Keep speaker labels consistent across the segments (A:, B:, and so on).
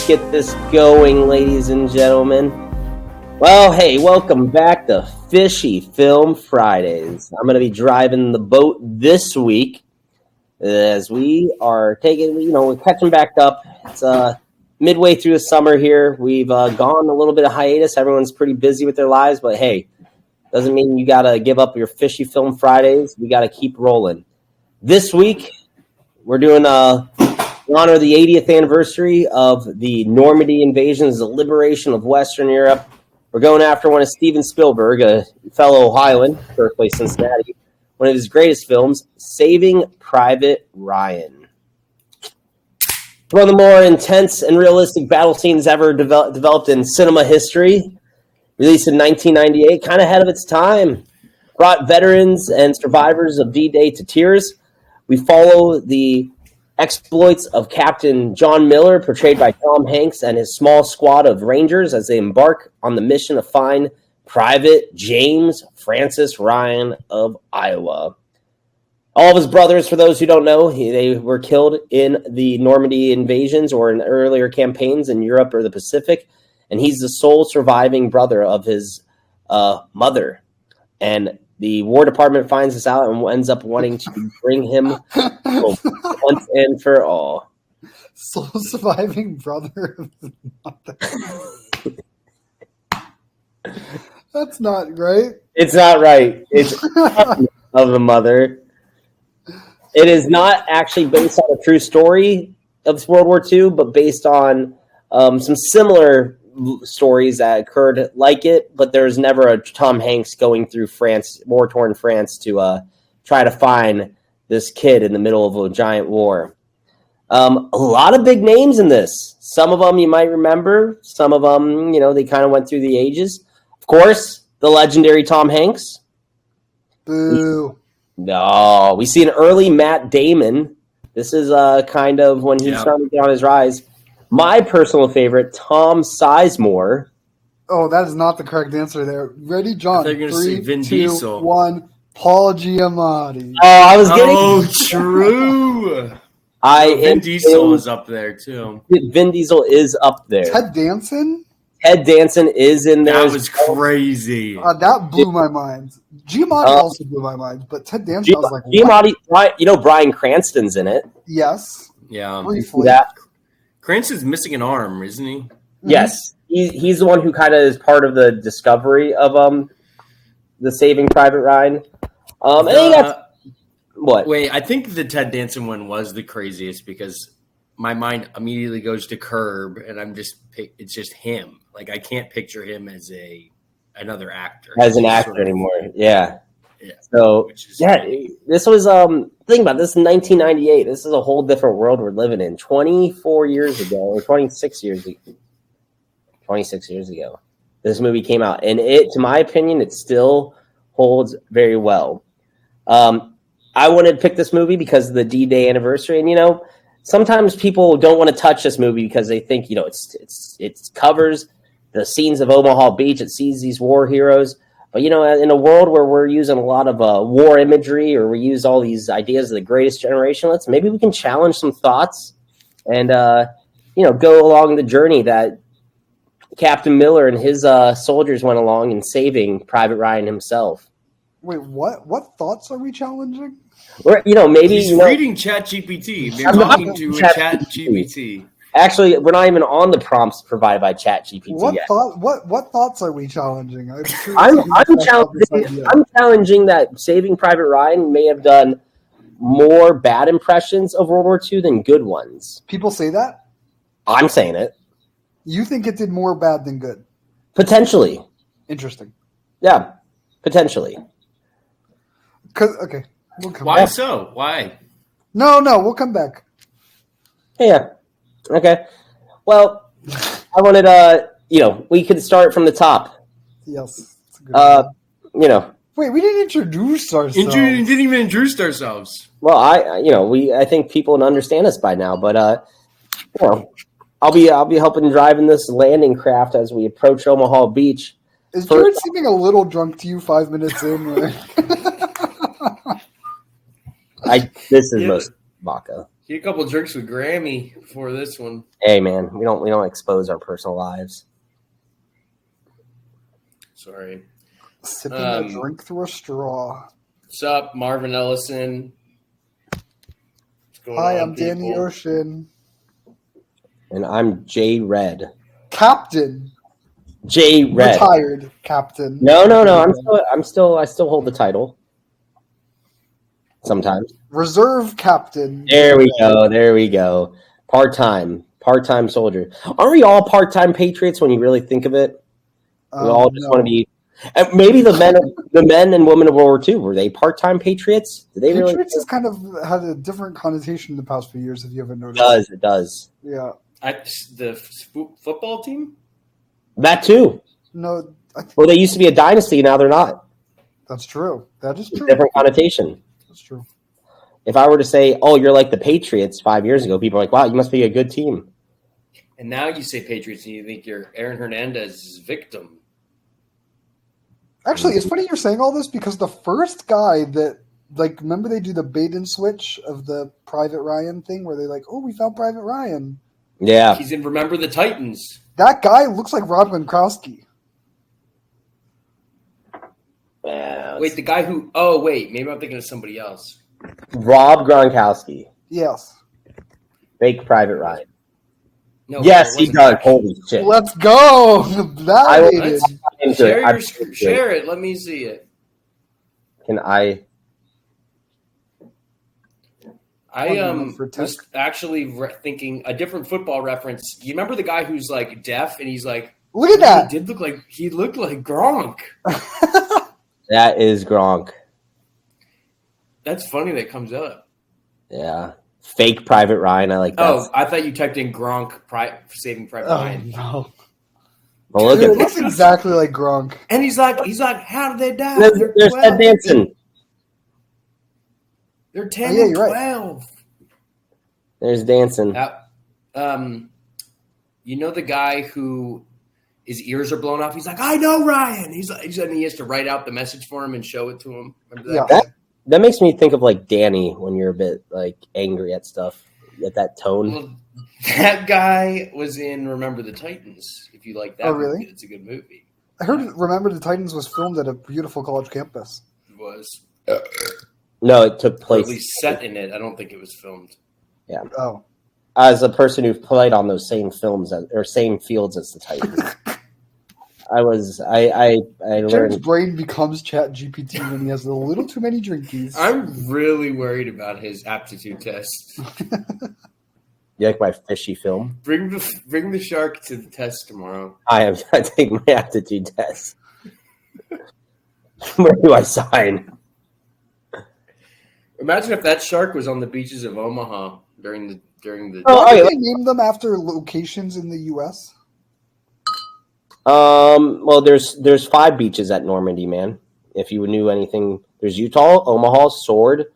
A: Let's get this going, ladies and gentlemen. Well, hey, welcome back to Fishy Film Fridays. I'm going to be driving the boat this week as we are we're catching back up. It's midway through the summer here. We've gone a little bit of hiatus. Everyone's pretty busy with their lives, but hey, doesn't mean you got to give up your Fishy Film Fridays. We got to keep rolling. This week, we're doing in honor of the 80th anniversary of the Normandy invasions, the liberation of Western Europe. We're going after one of Steven Spielberg, a fellow Ohioan, birthplace Cincinnati, one of his greatest films, Saving Private Ryan. One of the more intense and realistic battle scenes ever developed in cinema history. Released in 1998, kind of ahead of its time. Brought veterans and survivors of D-Day to tears. We follow the exploits of Captain John Miller, portrayed by Tom Hanks, and his small squad of Rangers as they embark on the mission to find Private James Francis Ryan of Iowa. All of his brothers, for those who don't know, they were killed in the Normandy invasions or in earlier campaigns in Europe or the Pacific, and he's the sole surviving brother of his mother. And the War Department finds this out and ends up wanting to bring him home once and for all.
B: Sole surviving brother of the mother. That's not right.
A: It's not right. It's of the mother. It is not actually based on a true story of World War II, but based on some similar stories that occurred like it, but there's never a Tom Hanks going through France, war-torn France, to try to find this kid in the middle of a giant war. A lot of big names in this. Some of them you might remember. Some of them, they kind of went through the ages. Of course, the legendary Tom Hanks.
B: Boo.
A: No, we see an early Matt Damon. This is kind of when he's starting to get on his rise. My personal favorite, Tom Sizemore.
B: Oh, that is not the correct answer there. Ready, John? 3,
C: Vin
B: 2,
C: Diesel.
B: 1. Paul Giamatti.
A: Oh, I was getting.
C: Oh, true. Vin Diesel is up there too.
A: Vin Diesel is up there.
B: Ted Danson.
A: Ted Danson is in there.
C: That was crazy.
B: That blew my mind. Giamatti also blew my mind, but Ted Danson, I was like,
A: Giamatti. Bryan Cranston's in it.
B: Yes.
C: Yeah.
B: Briefly.
A: That.
C: Cranston's missing an arm, isn't he?
A: Yes, he's the one who kind of is part of the discovery of the Saving Private Ryan. And he got what?
C: Wait, I think the Ted Danson one was the craziest because my mind immediately goes to Curb, and it's just him. Like I can't picture him as another actor.
A: As an actor anymore. Yeah.
C: Yeah.
A: So this was think about this in 1998. This is a whole different world we're living in. 24 years ago, or 26 years ago, this movie came out, and to my opinion, it still holds very well. I wanted to pick this movie because of the D-Day anniversary, and sometimes people don't want to touch this movie because they think it covers the scenes of Omaha Beach. It sees these war heroes. But, in a world where we're using a lot of war imagery, or we use all these ideas of the greatest generation, maybe we can challenge some thoughts and, go along the journey that Captain Miller and his soldiers went along in saving Private Ryan himself.
B: Wait, what? What thoughts are we challenging?
A: Or, maybe
C: he's reading ChatGPT. They're talking to ChatGPT.
A: Actually, we're not even on the prompts provided by ChatGPT yet.
B: What thoughts are we challenging?
A: I'm challenging that Saving Private Ryan may have done more bad impressions of World War II than good ones.
B: People say that?
A: I'm saying it.
B: You think it did more bad than good?
A: Potentially.
B: Interesting.
A: Yeah, potentially.
B: Okay. We'll come
C: Why
B: back.
C: so? Why?
B: No, we'll come back.
A: Yeah. Okay. Well, I wanted we could start from the top.
B: Yes. That's a good
A: Wait,
B: we didn't introduce ourselves.
C: We didn't even introduce ourselves.
A: Well, I think people understand us by now, but I'll be helping driving this landing craft as we approach Omaha Beach.
B: Is Jared seeming a little drunk to you 5 minutes in?
A: This is most vodka.
C: Get a couple drinks with Grammy before this one.
A: Hey, man, we don't expose our personal lives.
C: Sorry.
B: Sipping a drink through a straw.
C: What's up, Marvin Ellison? What's going
B: Hi,
C: on,
B: I'm Danny
C: people?
B: Ocean.
A: And I'm J Red.
B: Captain.
A: J Red.
B: Retired captain.
A: No. I still hold the title. Sometimes.
B: Reserve captain.
A: There we go. Part-time soldier. Aren't we all part-time patriots when you really think of it? We all just want to be. And maybe the men and women of World War II, were they part-time patriots? Did they
B: Patriots
A: really?
B: has kind of had a different connotation in the past few years. If you haven't noticed,
A: It does.
B: Yeah.
C: The football team?
A: That too.
B: No.
A: Well, they used to be a dynasty. Now they're not.
B: That's true. That is true.
A: Different connotation.
B: That's true.
A: If I were to say, "Oh, you're like the Patriots 5 years ago," people are like, "Wow, you must be a good team."
C: And now you say Patriots and you think you're Aaron Hernandez's victim.
B: Actually, it's funny you're saying all this because the first guy that, remember they do the bait and switch of the Private Ryan thing where they're like, oh, we found Private Ryan.
A: Yeah.
C: He's in Remember the Titans.
B: That guy looks like Rob Gronkowski.
A: Yeah,
C: Wait, the guy who... Oh, wait. Maybe I'm thinking of somebody else.
A: Rob Gronkowski.
B: Yes.
A: Fake Private Ryan.
C: No,
A: Yes, he does. Holy shit.
B: Let's go. Validated.
C: Share it. Let me see it.
A: Can I?
C: I was actually thinking a different football reference. You remember the guy who's like deaf and he's like,
B: look at that.
C: He looked like Gronk.
A: That is Gronk.
C: That's funny that comes up.
A: Yeah. Fake Private Ryan. I like that.
C: Oh, I thought you typed in Gronk Saving Private Ryan.
B: No.
A: Well, look
B: Dude,
A: at
B: it looks exactly like Gronk.
C: And he's like, how did they die?
A: There's Ted Danson.
C: They're 10 and 12.
A: Right. There's Danson.
C: You know the guy who his ears are blown off? He's like, I know Ryan. He has to write out the message for him and show it to him.
B: Yeah.
A: That makes me think of like Danny when you're a bit like angry at stuff, at that tone.
C: Well, that guy was in Remember the Titans. If you like that movie, it's a good movie.
B: I heard Remember the Titans was filmed at a beautiful college campus.
C: It was.
A: No, it took place.
C: Or at least set in it. I don't think it was filmed.
A: Yeah.
B: Oh.
A: As a person who played on those same same fields as the Titans. I learned.
B: Jared's brain becomes Chat GPT when he has a little too many drinkies.
C: I'm really worried about his aptitude test.
A: You like my fishy film?
C: Bring the shark to the test tomorrow.
A: I take my aptitude test. Where do I sign?
C: Imagine if that shark was on the beaches of Omaha during the.
B: Did they name them after locations in the U.S.?
A: Well, there's 5 beaches at Normandy, man. If you knew anything, there's Utah, Omaha, Sword,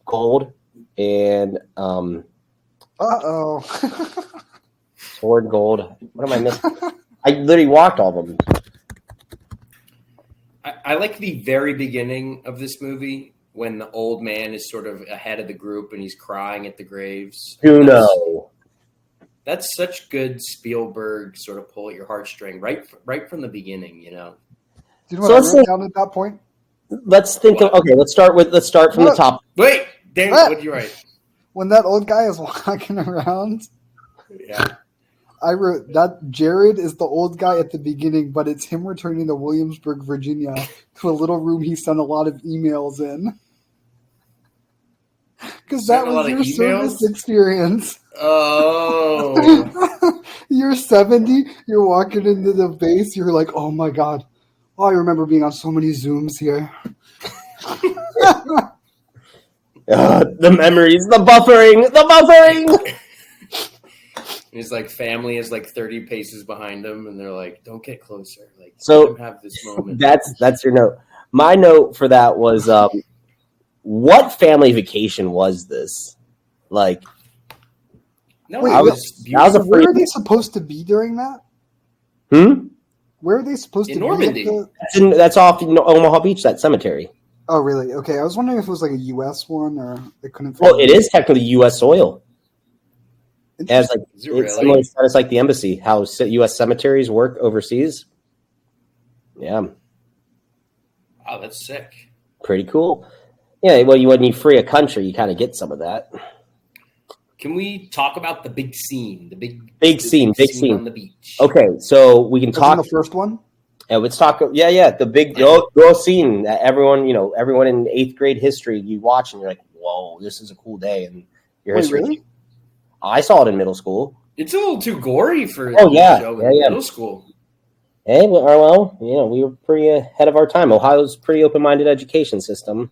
A: Gold, and Sword, Gold. What am I missing? I literally walked all of them.
C: I like the very beginning of this movie when the old man is sort of ahead of the group and he's crying at the graves. That's such good Spielberg sort of pull at your heartstring right from the beginning, you know.
B: Do you know what I wrote down at that point?
A: Let's think of let's start from the top.
C: Wait, Dan, what did you write?
B: When that old guy is walking around,
C: yeah,
B: I wrote that Jared is the old guy at the beginning, but it's him returning to Williamsburg, Virginia, to a little room he sent a lot of emails in. Because that was your service experience.
C: Oh.
B: You're 70, you're walking into the base, you're like, oh my God. Oh, I remember being on so many Zooms here.
A: The memories, the buffering.
C: His family is 30 paces behind him, and they're like, "Don't get closer."
A: So
C: have this moment.
A: That's your note. My note for that was, what family vacation was this?
B: Wait, where are they supposed to be during that? Where are they supposed to
C: Normandy.
B: be?
A: That's off Omaha Beach, that cemetery.
B: Oh, really? Okay, I was wondering if it was a U.S. one or they couldn't.
A: Well, it is technically U.S. soil. As like
C: Is it
A: it's
C: really?
A: similar status like the embassy, how U.S. cemeteries work overseas. Yeah,
C: Wow, that's sick.
A: pretty cool. Yeah, well, when you free a country, you kind of get some of that.
C: Can we talk about the big scene? The
A: Big scene
C: on the beach.
A: Okay, so we can
B: That's in
A: talk.
B: the first one.
A: Yeah, let's talk. Yeah, the big girl scene that everyone in 8th grade history you watch and you're like, whoa, this is a cool day. And your
B: Wait,
A: history.
B: really?
A: I saw it in middle school.
C: It's a little too gory for
A: Oh, yeah.
C: the show in middle school.
A: Hey, well, we were pretty ahead of our time. Ohio's pretty open-minded education system.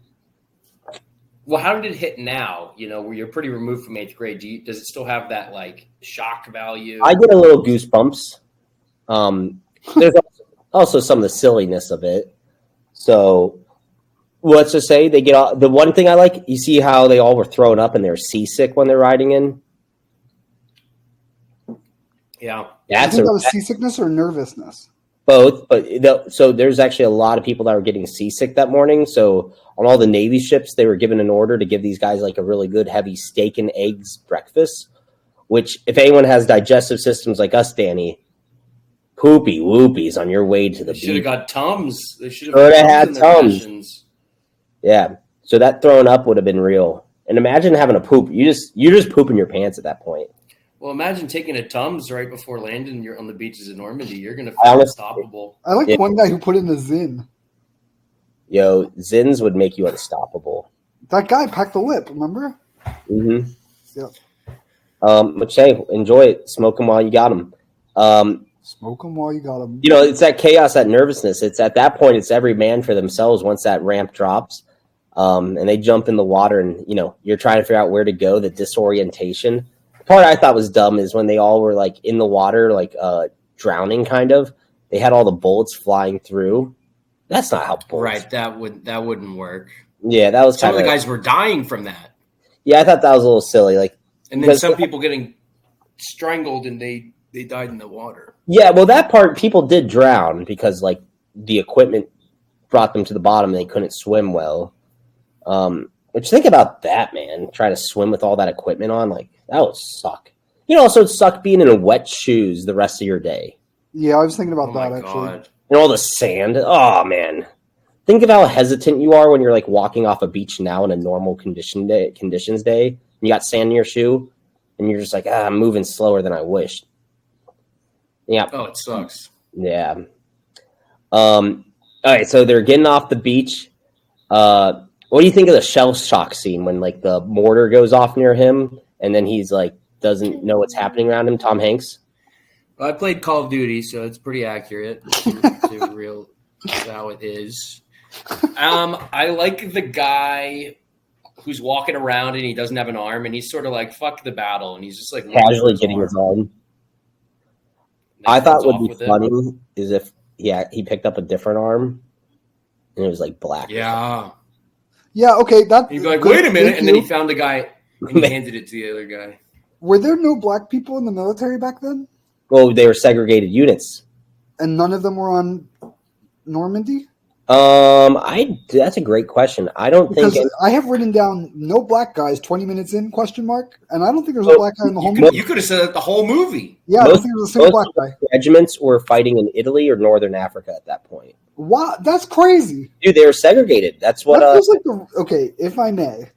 C: Well, how did it hit now? Where you're pretty removed from 8th grade. Does it still have that like shock value?
A: I get a little goosebumps. There's also some of the silliness of it. So let's just say they get all, the one thing I like. You see how they all were thrown up and they're seasick when they're riding in.
C: Yeah,
B: I think that was seasickness or nervousness.
A: Both, but so there's actually a lot of people that were getting seasick that morning. So on all the Navy ships, they were given an order to give these guys like a really good heavy steak and eggs breakfast, which if anyone has digestive systems like us, Danny, poopy whoopies on your way to the beach.
C: Should have got Tums. They should
A: have
C: had
A: Tums. Yeah, so that throwing up would have been real. And imagine having a poop. You just poop in your pants at that point.
C: Well, imagine taking a Tums right before landing. You're on the beaches of Normandy. You're going to feel unstoppable.
B: I like one guy who put in a Zin.
A: Yo, Zins would make you unstoppable.
B: That guy packed the lip, remember?
A: Mm-hmm.
B: Yep.
A: But hey, enjoy it. Smoke them while you got them.
B: Smoke them while you got them.
A: It's that chaos, that nervousness. It's at that point, it's every man for themselves once that ramp drops. And they jump in the water and, you're trying to figure out where to go, the disorientation. The part I thought was dumb is when they all were like in the water, like drowning kind of. They had all the bullets flying through. That's not how bullets.
C: Right, that wouldn't work.
A: Yeah, that was
C: some of the guys were dying from that.
A: Yeah, I thought that was a little silly. Like,
C: and then some people getting strangled and they died in the water.
A: Yeah, well, that part people did drown because like the equipment brought them to the bottom and they couldn't swim well. Which think about that, man. Trying to swim with all that equipment on, like that would suck. Also it'd suck being in wet shoes the rest of your day.
B: Yeah, I was thinking about that actually.
A: And all the sand. Oh man. Think of how hesitant you are when you're like walking off a beach now in a normal conditions day. And you got sand in your shoe and you're just like, I'm moving slower than I wished. Yeah.
C: Oh, it sucks.
A: Yeah. All right, so they're getting off the beach. What do you think of the shell shock scene when like the mortar goes off near him and then he's like doesn't know what's happening around him? Tom Hanks.
C: Well, I played Call of Duty, so it's pretty accurate to how it is. I like the guy who's walking around and he doesn't have an arm and he's sort of like fuck the battle and he's just like
A: casually getting his arm. I thought what would be funny is if he picked up a different arm and it was like black.
C: Yeah.
B: Yeah, okay.
C: He'd be like, wait a minute, and then he found the guy and he handed it to the other guy.
B: Were there no black people in the military back then?
A: Well, they were segregated units.
B: And none of them were on Normandy?
A: That's a great question. I don't think
B: I have written down no black guys 20 minutes in, ? And I don't think there's a black guy in the whole movie.
C: You could have said that the whole movie.
B: Yeah, I don't think there's a single black guy.
A: Regiments were fighting in Italy or Northern Africa at that point.
B: Wow, that's crazy.
A: Dude, they were segregated. That's what
B: that feels like okay, if I may.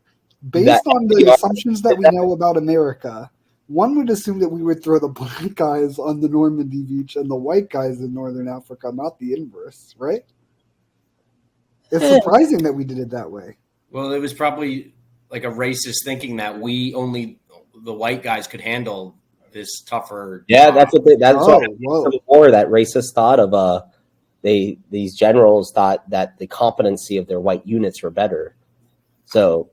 B: Based on the assumptions that we know about America, one would assume that we would throw the black guys on the Normandy beach and the white guys in Northern Africa, not the inverse, right? It's surprising that we did it that way.
C: Well, it was probably like a racist thinking that the white guys could handle this tougher.
A: Yeah, that's what the war, that racist thought of these generals thought that the competency of their white units were better. So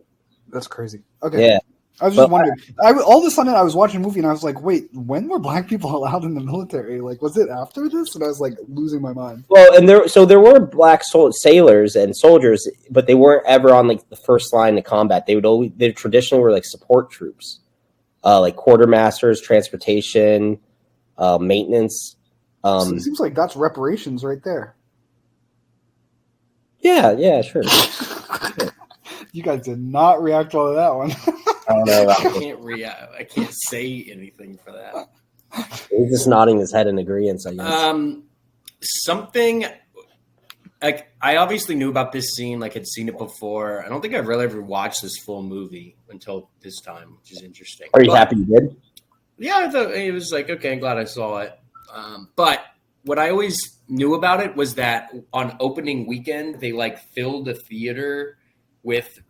B: that's crazy. Okay.
A: Yeah.
B: I was just wondering. All of a sudden, I was watching a movie and I was like, "Wait, when were black people allowed in the military? Like, was it after this?" And I was like, losing my mind.
A: Well, and there were black sailors and soldiers, but they weren't ever on like the first line of combat. They traditionally were like support troops, like quartermasters, transportation, maintenance.
B: So it seems like that's reparations right there.
A: Yeah, sure.
B: You guys did not react well to that one.
A: don't know.
C: I can't say anything for that.
A: He's just nodding his head in agreement, I guess.
C: Something like I obviously knew about this scene, like had seen it before. I don't think I've really ever watched this full movie until this time, which is interesting.
A: Are you happy you did?
C: Yeah, I thought it was like, okay, I'm glad I saw it. But what I always knew about it was that on opening weekend, they like filled a theater with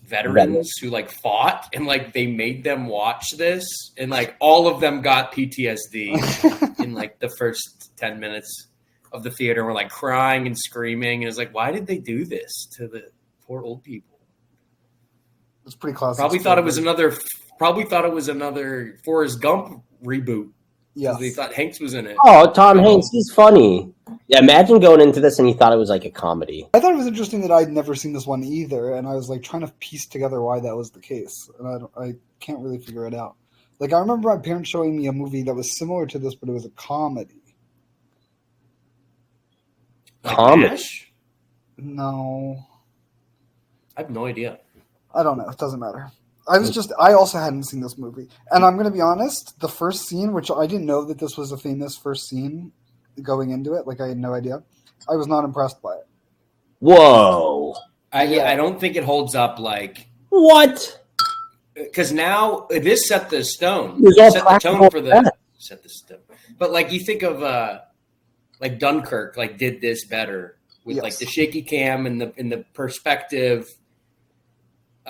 C: veterans who like fought, and like they made them watch this, and like all of them got PTSD in like the first 10 minutes of the theater. Were like crying and screaming, and it's like, why did they do this to the poor old people?
B: It's pretty classic.
C: Probably thought it was another Forrest Gump reboot. Yeah, they thought Hanks was in it.
A: Oh, Tom Hanks, he's funny. Yeah, imagine going into this and you thought it was like a comedy.
B: I thought it was interesting that I'd never seen this one either, and I was like trying to piece together why that was the case, and I can't really figure it out. Like I remember my parents showing me a movie that was similar to this, but it was a comedy.
C: Like comedy? Ash?
B: No,
C: I have no idea.
B: I don't know. It doesn't matter. I also hadn't seen this movie. And I'm going to be honest, the first scene, which I didn't know that this was a famous first scene going into it, like I had no idea, I was not impressed by it.
A: Whoa.
C: I don't think it holds up like...
A: What?
C: Because now, this set the stone. Set the tone for the... Set the stone. But like you think of like Dunkirk, like did this better with like the shaky cam and the perspective...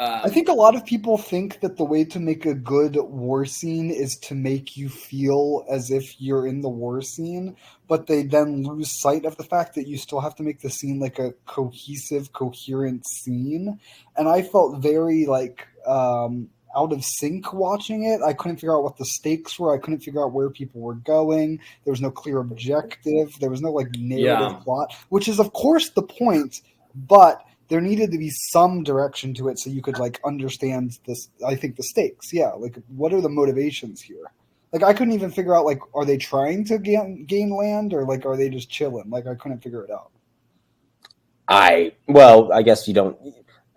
B: I think a lot of people think that the way to make a good war scene is to make you feel as if you're in the war scene, but they then lose sight of the fact that you still have to make the scene like a cohesive, coherent scene. And I felt very like out of sync watching it. I couldn't figure out what the stakes were. I couldn't figure out where people were going. There was no clear objective. There was no like narrative plot, which is of course the point, but there needed to be some direction to it so you could like understand this. I think the stakes. Yeah. Like what are the motivations here? Like I couldn't even figure out like, are they trying to gain land or like, are they just chilling? Like I couldn't figure it out.
A: I guess you don't,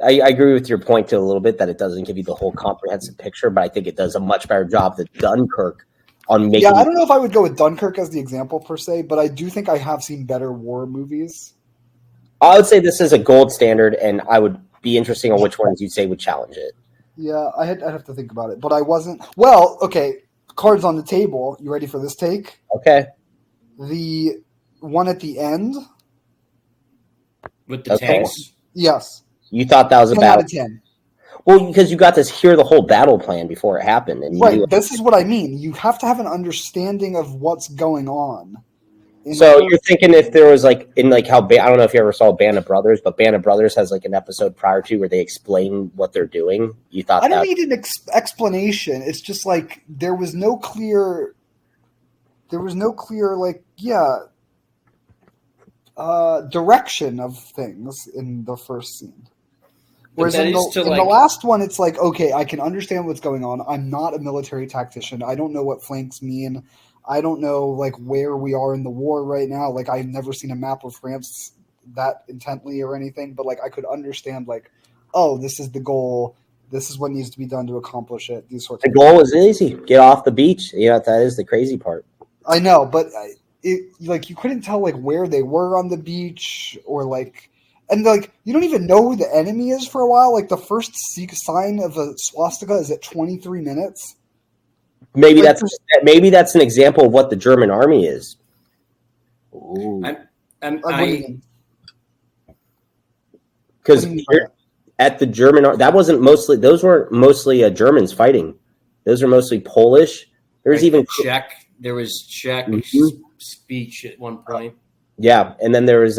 A: I agree with your point to a little bit that it doesn't give you the whole comprehensive picture, but I think it does a much better job than Dunkirk on making.
B: Yeah. I don't know if I would go with Dunkirk as the example per se, but I do think I have seen better war movies.
A: I would say this is a gold standard, and I would be interested on which ones you'd say would challenge it.
B: Yeah, I'd have to think about it, but I wasn't. Well, okay, cards on the table. You ready for this take?
A: Okay.
B: The one at the end
C: with the tanks.
B: Yes.
A: You thought that was a
B: 10
A: battle?
B: Out of 10.
A: Well, because you got to hear the whole battle plan before it happened, and
B: right. This is what I mean. You have to have an understanding of what's going on.
A: So you're thinking if there was like in like how I don't know if you ever saw Band of Brothers, but Band of Brothers has like an episode prior to where they explain what they're doing. You thought
B: I don't need an explanation. It's just like there was no clear like direction of things in the first scene. Whereas in the last one, it's like, okay, I can understand what's going on. I'm not a military tactician. I don't know what flanks mean. I don't know like where we are in the war right now. Like I've never seen a map of France that intently or anything, but like I could understand like, oh, this is the goal. This is what needs to be done to accomplish it. These sorts.
A: The goal is easy. Get off the beach. That is the crazy part.
B: I know, but like you couldn't tell like where they were on the beach or like, and like you don't even know who the enemy is for a while. Like the first sign of a swastika is at 23 minutes.
A: Maybe that's an example of what the German army is. Because at the German, those weren't mostly Germans fighting. Those are mostly Polish. There's even
C: Czech. There was Czech speech at one point.
A: Yeah, and then there was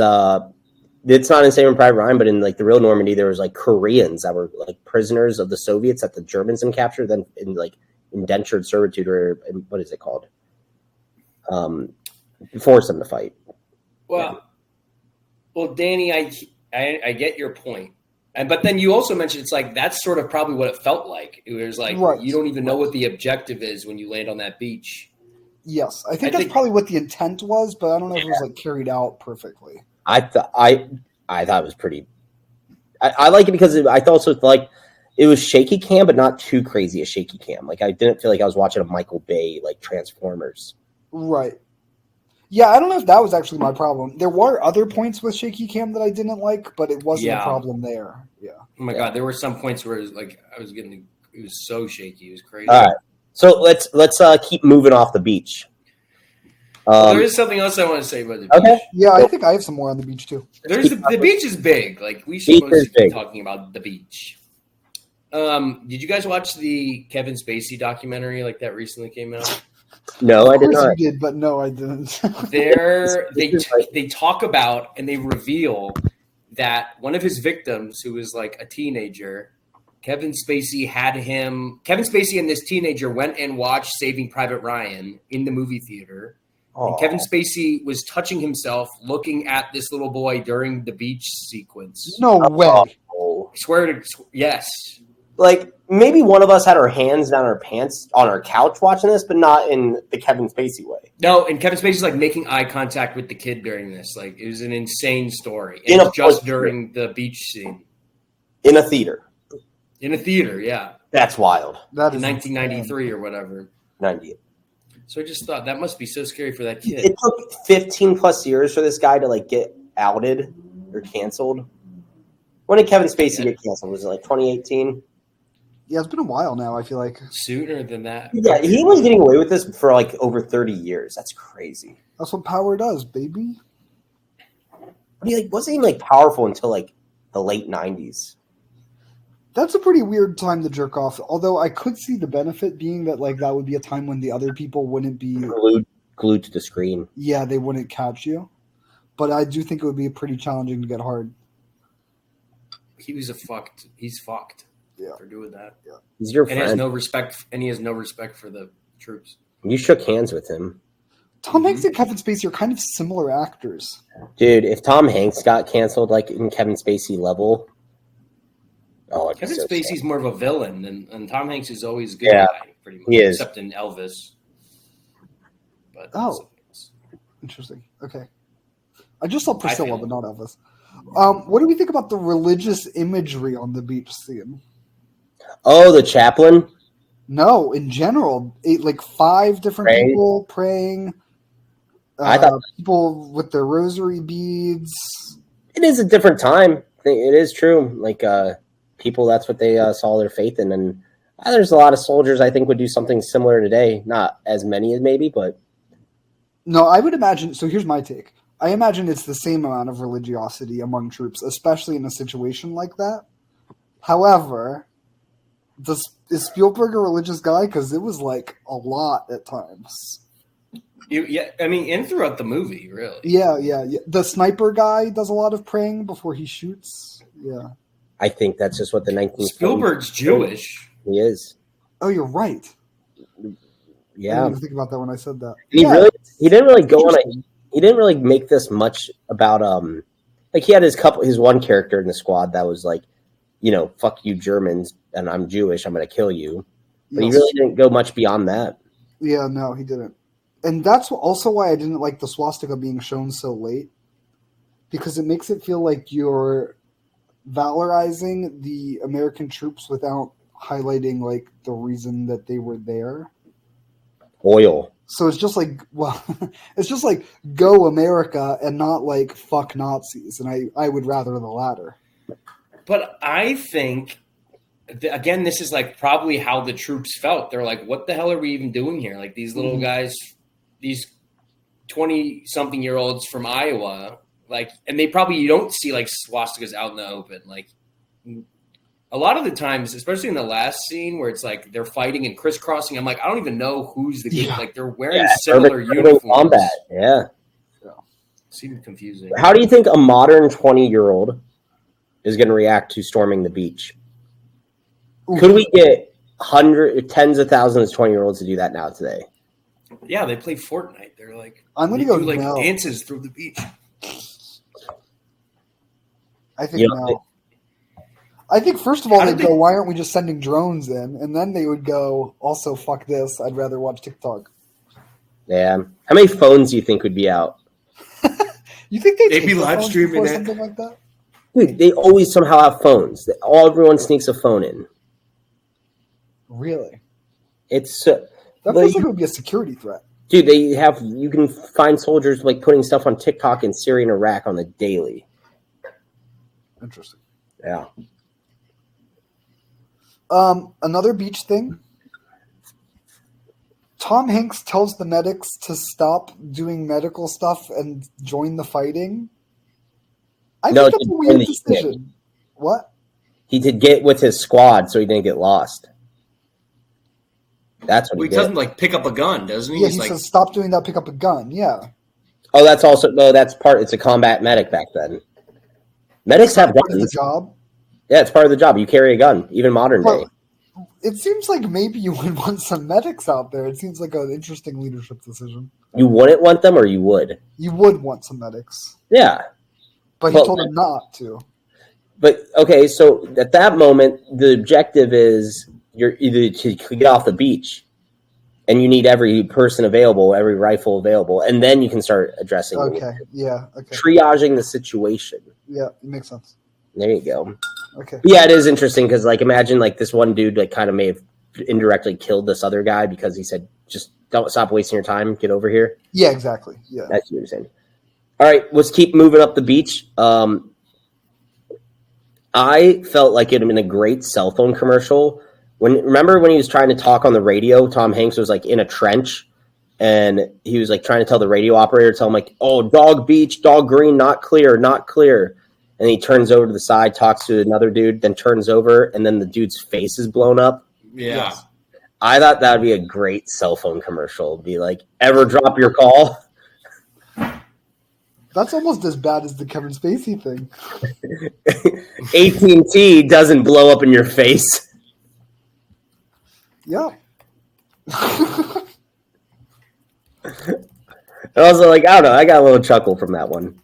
A: it's not in Saving Private Ryan, but in like the real Normandy, there was like Koreans that were like prisoners of the Soviets that the Germans then captured. Then in like indentured servitude, or what is it called? Force them to fight.
C: Well, Danny, I get your point, but then you also mentioned it's like that's sort of probably what it felt like. It was like you don't even know what the objective is when you land on that beach.
B: Yes, I think that's probably what the intent was, but I don't know if it was like carried out perfectly.
A: I thought it was pretty. I like it because I also like it was shaky cam, but not too crazy a shaky cam. Like I didn't feel like I was watching a Michael Bay like Transformers.
B: Right. Yeah, I don't know if that was actually my problem. There were other points with shaky cam that I didn't like, but it wasn't a problem there. Yeah.
C: Oh my God, there were some points where it was like it was so shaky, it was crazy.
A: All right, so let's keep moving off the beach.
C: There is something else I want to say about the beach.
A: Okay.
B: Yeah, I think I have some more on the beach too.
C: The beach is big. Like we should mostly be talking about the beach. Did you guys watch the Kevin Spacey documentary like that recently came out?
A: No, I did not.
B: You did, but no, I didn't.
C: They talk about and they reveal that one of his victims, who was like a teenager, Kevin Spacey and this teenager went and watched Saving Private Ryan in the movie theater. And Kevin Spacey was touching himself, looking at this little boy during the beach sequence.
B: No way.
A: Oh.
C: I swear to yes.
A: Like maybe one of us had our hands down our pants on our couch watching this, but not in the Kevin Spacey way.
C: No, and Kevin Spacey's like making eye contact with the kid during this. Like it was an insane story. And just during the beach scene.
A: In a theater.
C: In a theater, yeah.
A: That's wild.
B: That is
C: 1993 or whatever.
A: 98.
C: So I just thought that must be so scary for that kid.
A: It took 15 plus years for this guy to like get outed or canceled. When did Kevin Spacey get canceled? Was it like 2018?
B: Yeah, it's been a while now, I feel like.
C: Sooner than that.
A: Yeah, he was getting away with this for like over 30 years. That's crazy.
B: That's what power does, baby.
A: But he like wasn't even like powerful until like the late 90s.
B: That's a pretty weird time to jerk off. Although I could see the benefit being that like that would be a time when the other people wouldn't be
A: glued to the screen.
B: Yeah, they wouldn't catch you. But I do think it would be pretty challenging to get hard.
C: He's fucked.
B: Yeah.
C: For doing that.
B: Yeah.
A: He's your friend.
C: And he has no respect for the troops.
A: You shook hands with him.
B: Tom Hanks and Kevin Spacey are kind of similar actors.
A: Dude, if Tom Hanks got canceled like in Kevin Spacey level,
C: Kevin Spacey's
A: sad.
C: more of a villain, and Tom Hanks is always a good guy, pretty much.
A: He is.
C: Except in Elvis. But
B: interesting. Okay. I just saw Priscilla, but not Elvis. What do we think about the religious imagery on the beach scene?
A: Oh, the chaplain?
B: No, in general, like 5 different people praying.
A: I thought
B: people with their rosary beads.
A: It is a different time. It is true. Like people, that's what they saw their faith in, and there's a lot of soldiers I think would do something similar today. Not as many as maybe, but
B: no, I would imagine. So here's my take. I imagine it's the same amount of religiosity among troops, especially in a situation like that. However, is Spielberg a religious guy? Because it was like a lot at times.
C: Yeah, I mean, and throughout the movie, really.
B: Yeah. The sniper guy does a lot of praying before he shoots. Yeah.
A: I think that's just what the 19th.
C: Spielberg's Jewish.
A: He is.
B: Oh, you're right.
A: Yeah.
B: I didn't even think about that when I said that.
A: He didn't really go on a. He didn't really make this much about like he had his one character in the squad that was like, fuck you Germans and I'm Jewish, I'm gonna kill you. But he really didn't go much beyond that.
B: Yeah, no, he didn't. And that's also why I didn't like the swastika being shown so late. Because it makes it feel like you're valorizing the American troops without highlighting like the reason that they were there.
A: Oil.
B: So it's just like, it's just like go America and not like fuck Nazis. And I would rather the latter.
C: But I think, again, this is like probably how the troops felt. They're like, what the hell are we even doing here? Like these little guys, these 20-something-year-olds from Iowa, like, and they probably, you don't see like swastikas out in the open. Like a lot of the times, especially in the last scene where it's like they're fighting and crisscrossing, I'm like, I don't even know who's the good. Like they're wearing similar uniforms.
A: Combat. Yeah.
C: It seemed confusing.
A: How do you think a modern 20-year-old is going to react to storming the beach? Ooh. Could we get tens of thousands of 20-year-olds to do that now today?
C: Yeah, they play Fortnite. They're like,
B: I'm going to go
C: like
B: no.
C: dances through the beach.
B: I think no. I think first of all they'd go, why aren't we just sending drones in? And then they would go, also fuck this. I'd rather watch TikTok.
A: Yeah. How many phones do you think would be out?
B: You think they'd
C: be live streaming
B: something like that?
A: Dude, they always somehow have phones. Everyone sneaks a phone in.
B: Really?
A: It's
B: that feels like it would be a security threat.
A: Dude, you can find soldiers like putting stuff on TikTok in Syria and Iraq on the daily.
B: Interesting.
A: Yeah.
B: Another beach thing. Tom Hanks tells the medics to stop doing medical stuff and join the fighting. I think that's a weird decision. What?
A: He did get with his squad so he didn't get lost. That's what he did.
C: Doesn't like pick up a gun, doesn't he?
B: Yeah, he says stop doing that, pick up a gun. Yeah.
A: Oh, that's part. It's a combat medic back then. Medics have guns.
B: The job.
A: Yeah, it's part of the job. You carry a gun, even modern day.
B: It seems like maybe you would want some medics out there. It seems like an interesting leadership decision.
A: You wouldn't want them, or you would? You
B: would want some medics.
A: Yeah.
B: But he told them not to.
A: But, okay, so at that moment, the objective is you're either to get off the beach, and you need every person available, every rifle available, and then you can start addressing triaging the situation.
B: Yeah, it makes sense.
A: There you go.
B: Okay.
A: Yeah, it is interesting because, like, imagine, like, this one dude, like, kind of may have indirectly killed this other guy because he said, just don't stop wasting your time, get over here.
B: Yeah, exactly. Yeah.
A: That's what you're saying. All right, let's keep moving up the beach. I felt like it would have been a great cell phone commercial. Remember when he was trying to talk on the radio? Tom Hanks was like in a trench, and he was like trying to tell the radio operator, tell him like, "Oh, dog beach, dog green, not clear, not clear." And he turns over to the side, talks to another dude, then turns over, and then the dude's face is blown up.
C: Yeah. Yes.
A: I thought that would be a great cell phone commercial. It'd be like, ever drop your call?
B: That's almost as bad as the Kevin Spacey thing.
A: AT&T doesn't blow up in your face.
B: Yeah.
A: And also, like, I don't know, I got a little chuckle from that one.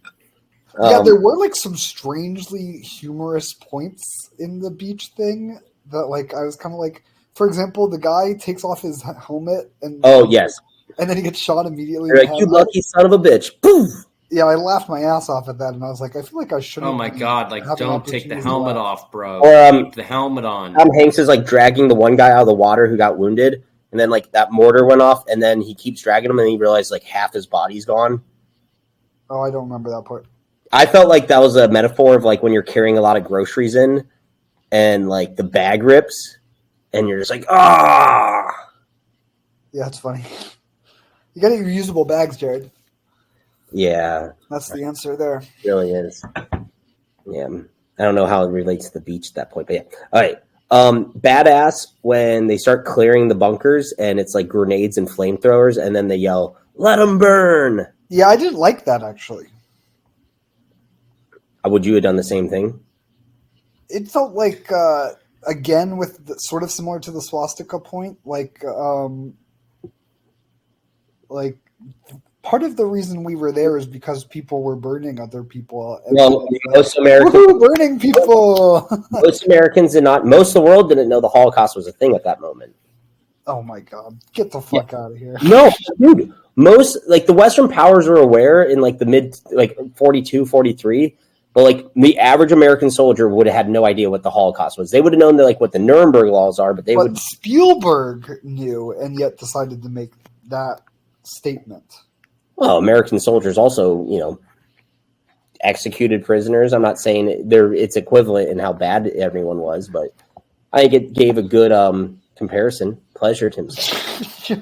B: Yeah, there were like some strangely humorous points in the beach thing that, like, I was kind of like, for example, the guy takes off his helmet and
A: yes,
B: and then he gets shot immediately.
A: You're like, you lucky son of a bitch! Poof!
B: Yeah, I laughed my ass off at that, and I was like, I feel like I shouldn't.
C: Oh my god! Like, don't take the helmet off, bro.
A: Or
C: keep the helmet on.
A: Tom Hanks is like dragging the one guy out of the water who got wounded, and then like that mortar went off, and then he keeps dragging him, and he realized like half his body's gone.
B: Oh, I don't remember that part.
A: I felt like that was a metaphor of like when you're carrying a lot of groceries in, and like the bag rips, and you're just like, ah.
B: Yeah, it's funny. You got to get reusable bags, Jared.
A: Yeah.
B: That's the answer there.
A: It really is. Yeah. I don't know how it relates to the beach at that point, but yeah. All right. Badass when they start clearing the bunkers and it's like grenades and flamethrowers, and then they yell, "Let them burn."
B: Yeah, I didn't like that actually.
A: Would you have done the same thing?
B: It felt like, again, with sort of similar to the swastika point, like part of the reason we were there is because people were burning other people.
A: Well, most Americans
B: burning people.
A: Most Americans did not. Most of the world didn't know the Holocaust was a thing at that moment.
B: Oh my god! Get the fuck out of here!
A: No, dude. Most like the Western powers were aware in like the mid 42, 43. But like the average American soldier would have had no idea what the Holocaust was. They would have known that like what the Nuremberg laws are, but
B: Spielberg knew and yet decided to make that statement.
A: Well, American soldiers also, executed prisoners. I'm not saying it's equivalent in how bad everyone was, but I think it gave a good comparison. Pleasure to himself.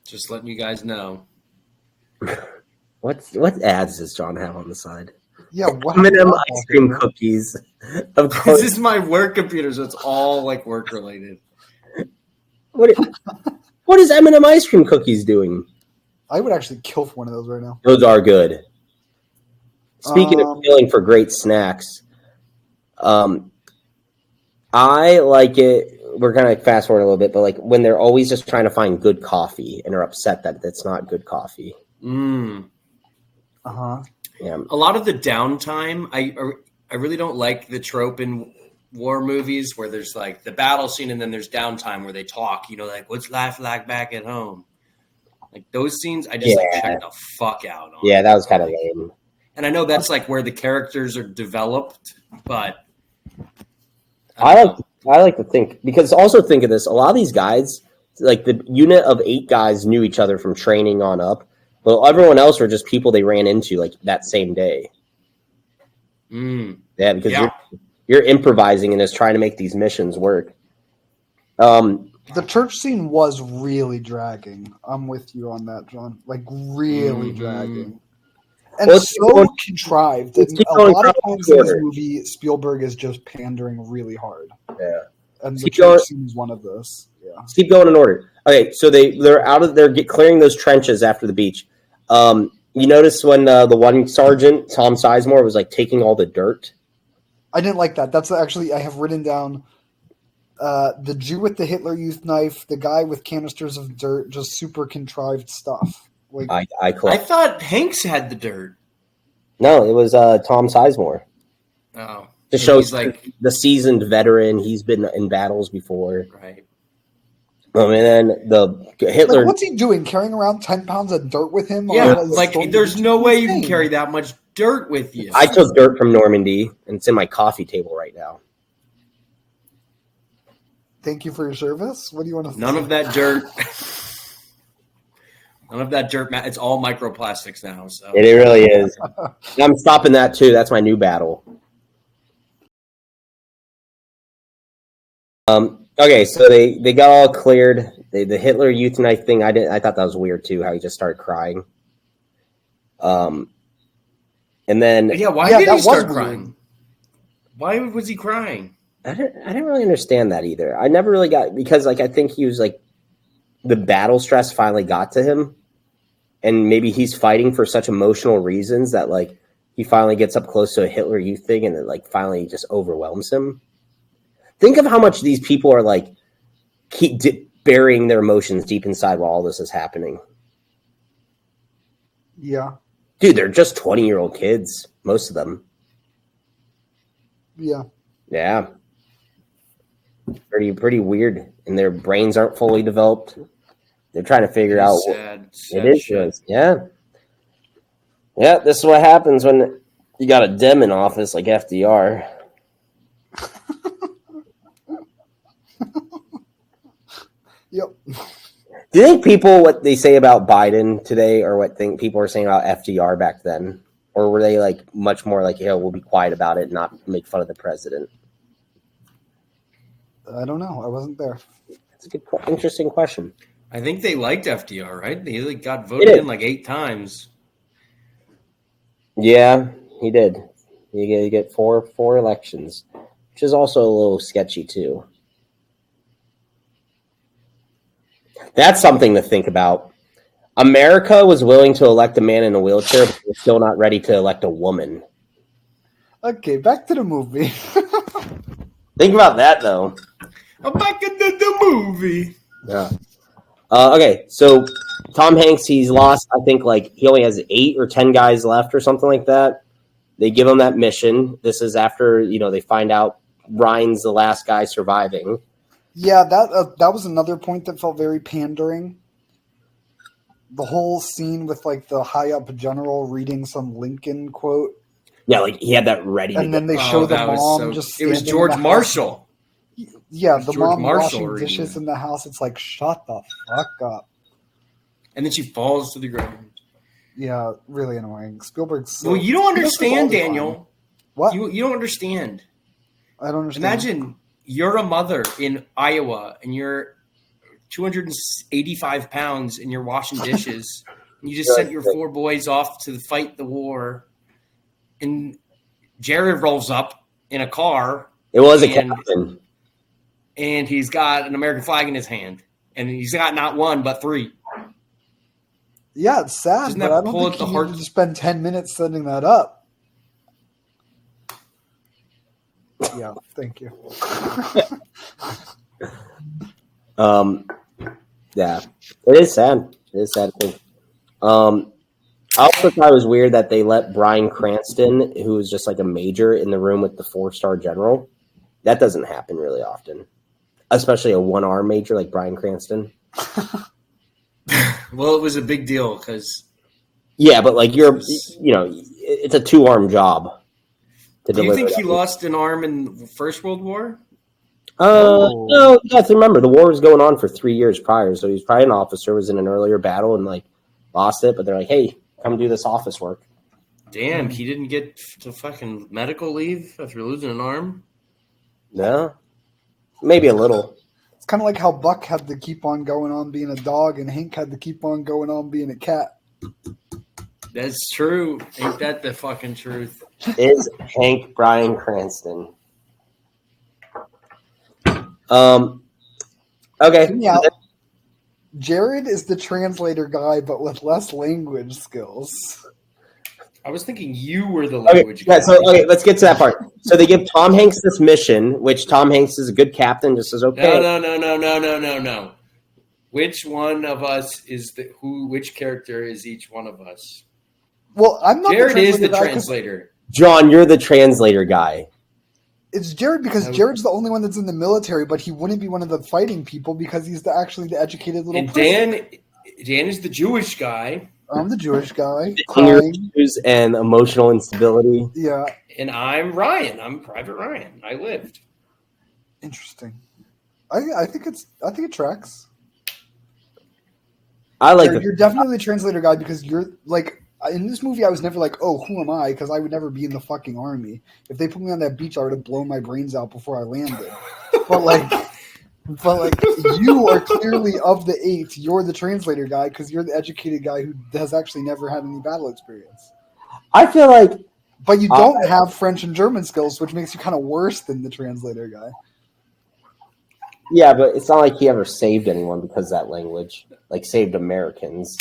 C: Just letting you guys know.
A: What ads does John have on the side?
B: Yeah, what
A: M&M ice cream cookies. Of course,
C: this is my work computer, so it's all like work related.
A: What is M&M ice cream cookies doing?
B: I would actually kill for one of those right now.
A: Those are good. Speaking of killing for great snacks, I like it. We're going to fast forward a little bit, but like when they're always just trying to find good coffee and are upset that it's not good coffee. Yeah.
C: A lot of the downtime, I really don't like the trope in war movies where there's like the battle scene and then there's downtime where they talk, like what's life like back at home? Like those scenes, I just check the fuck out on.
A: Yeah, that was kind of lame.
C: And I know that's like where the characters are developed, but
A: I like to think, because also think of this. A lot of these guys, like the unit of 8 guys, knew each other from training on up, but everyone else were just people they ran into like that same day. Yeah, because you're improvising and just trying to make these missions work.
B: The church scene was really dragging. I'm with you on that, John. Like really dragging. And so contrived. And a lot of times in this movie, Spielberg is just pandering really hard.
A: Yeah.
B: And the church scene is one of those. Yeah.
A: Let's keep going in order. Okay, so they're clearing those trenches after the beach. You notice when the one sergeant, Tom Sizemore, was like taking all the dirt?
B: I didn't like that. That's actually, I have written down the Jew with the Hitler Youth knife, the guy with canisters of dirt, just super contrived stuff. Like,
C: I thought Hanks had the dirt.
A: No, it was Tom Sizemore.
C: Oh.
A: Just shows like the seasoned veteran. He's been in battles before.
C: Right.
A: And then the Hitler.
B: Like, what's he doing? Carrying around 10 pounds of dirt with him?
C: Yeah, like there's no way you can carry that much dirt with you.
A: I took dirt from Normandy, and it's in my coffee table right now.
B: Thank you for your service. What do you want to say?
C: None of that dirt. None of that dirt. It's all microplastics now. So
A: it really is. I'm stopping that too. That's my new battle. Okay, so they got all cleared. The Hitler Youth knife thing. I thought that was weird too. How he just started crying. And then
C: why did he start crying? Why was he crying?
A: I didn't really understand that either. I never really got, because like I think he was like, the battle stress finally got to him, and maybe he's fighting for such emotional reasons that like he finally gets up close to a Hitler Youth thing, and it like finally just overwhelms him. Think of how much these people are like keep burying their emotions deep inside while all this is happening.
B: Yeah,
A: dude, they're just 20-year-old kids, most of them. Yeah. Pretty weird, and their brains aren't fully developed. They're trying to figure out
C: sad
A: it is. Shit. Yeah. This is what happens when you got a Dem in office like FDR.
B: Yep.
A: Do you think people, what they say about Biden today, or what people are saying about FDR back then, or were they like much more like, we'll be quiet about it and not make fun of the president?
B: I don't know. I wasn't there.
A: That's a good, interesting question.
C: I think they liked FDR, right? He like got voted in like 8 times. Yeah,
A: he did. You get four elections, which is also a little sketchy too. That's something to think about. America was willing to elect a man in a wheelchair, but we're still not ready to elect a woman.
B: Okay, back to the movie.
A: Think about that, though.
C: I'm back into the movie.
A: Yeah. Okay, so Tom Hanks, he's lost, I think, like, he only has 8 or 10 guys left or something like that. They give him that mission. This is after, they find out Ryan's the last guy surviving.
B: Yeah, that was another point that felt very pandering. The whole scene with, like, the high-up general reading some Lincoln quote.
A: Yeah, like, he had that ready.
B: And then they show the mom just...
C: It was George Marshall.
B: Yeah, the mom washing dishes in the house. It's like, shut the fuck up.
C: And then she falls to the ground.
B: Yeah, really annoying. Spielberg's...
C: Well, you don't understand, Daniel.
B: What?
C: You don't understand.
B: I don't understand.
C: Imagine you're a mother in Iowa, and you're 285 pounds, and you're washing dishes. And you just sent your 4 boys off to fight the war. And Jared rolls up in a car.
A: It was a captain.
C: And he's got an American flag in his hand. And he's got not 1, but 3.
B: Yeah, it's sad, but I don't think you need to spend 10 minutes setting that up. Yeah, thank you.
A: Yeah, it is sad. It is sad. I also thought it was weird that they let Bryan Cranston, who was just like a major, in the room with the 4-star general. That doesn't happen really often, especially a 1-arm major like Bryan Cranston.
C: Well, it was a big deal because...
A: Yeah, but like it's a 2-arm job.
C: Do you think he lost an arm in the First World War?
A: No, you have to remember the war was going on for 3 years prior, so he was probably an officer, was in an earlier battle and like lost it, but they're like, hey, come do this office work.
C: Damn, he didn't get to fucking medical leave after losing an arm?
A: No. Maybe a little.
B: It's kind of like how Buck had to keep on going on being a dog and Hank had to keep on going on being a cat.
C: That's true. Ain't that the fucking truth?
A: Is Hank Bryan Cranston. Okay.
B: Yeah. Jared is the translator guy, but with less language skills.
C: I was thinking you were the language guy.
A: Yeah, so let's get to that part. So they give Tom Hanks this mission, which Tom Hanks is a good captain, just says, okay.
C: No. Which one of us is which character is each one of us?
B: Well, I'm not
C: Jared is the
B: guy
C: translator.
A: John, you're the translator guy.
B: It's Jared because Jared's the only one that's in the military, but he wouldn't be one of the fighting people because he's actually the educated little person.
C: Dan is the Jewish guy.
B: I'm the Jewish guy.
A: Issues and emotional instability.
B: Yeah.
C: And I'm Ryan. I'm Private Ryan. I lived.
B: Interesting. I think it tracks.
A: I like
B: You're definitely the translator guy because you're like in this movie I was never like, oh, who am I? Because I would never be in the fucking army. If they put me on that beach, I would have blown my brains out before I landed. But you are clearly of the 8. You're the translator guy because you're the educated guy who has actually never had any battle experience.
A: I feel like,
B: but you don't have French and German skills, which makes you kind of worse than the translator guy.
A: Yeah, but it's not like he ever saved anyone because of that language. Like saved Americans.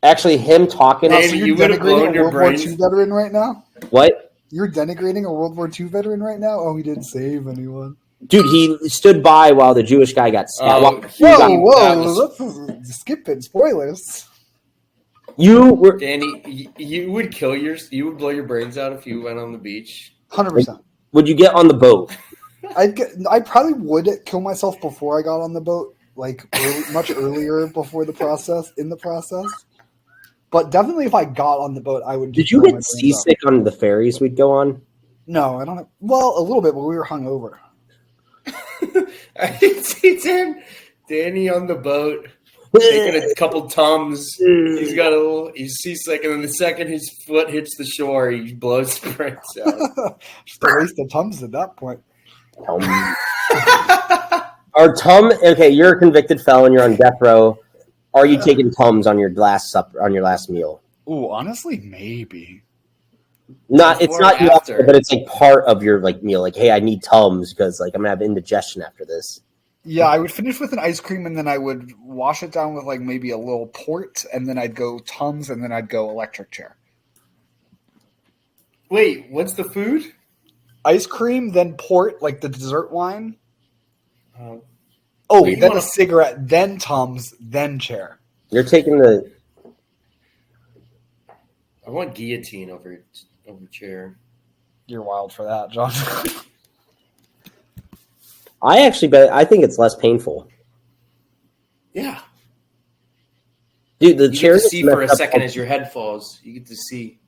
A: Actually, him talking.
B: So you're denigrating a World War II veteran right now?
A: What?
B: You're denigrating a World War II veteran right now? Oh, he didn't save anyone.
A: Dude, he stood by while the Jewish guy got stabbed.
B: Let's skip it. Spoilers.
C: Danny, you would blow your brains out if you went on the beach.
B: 100%.
A: Would you get on the boat?
B: I probably would kill myself before I got on the boat, much earlier before the process. But definitely, if I got on the boat, I would.
A: Did you get seasick on the ferries we'd go on?
B: No, I don't. Well, a little bit, but we were hungover.
C: I see Danny on the boat taking a couple Tums. He's seasick, and then the second his foot hits the shore, he blows his brains out.
B: Just a waste of Tums at that point.
A: Are okay? You're a convicted felon. You're on death row. Are you taking Tums on your last meal?
B: Ooh, honestly, maybe.
A: It's not you after, but it's like part of your meal. Like, hey, I need Tums because I'm gonna have indigestion after this.
B: Yeah, I would finish with an ice cream and then I would wash it down with maybe a little port, and then I'd go Tums, and then I'd go electric chair.
C: Wait, what's the food?
B: Ice cream, then port, like the dessert wine. Then a cigarette, then Tums, then chair.
A: You're taking the.
C: I want guillotine over chair.
B: You're wild for that, John.
A: I think it's less painful.
C: Yeah.
A: Dude, the chair.
C: You get to see for a second as your head falls. You get to see.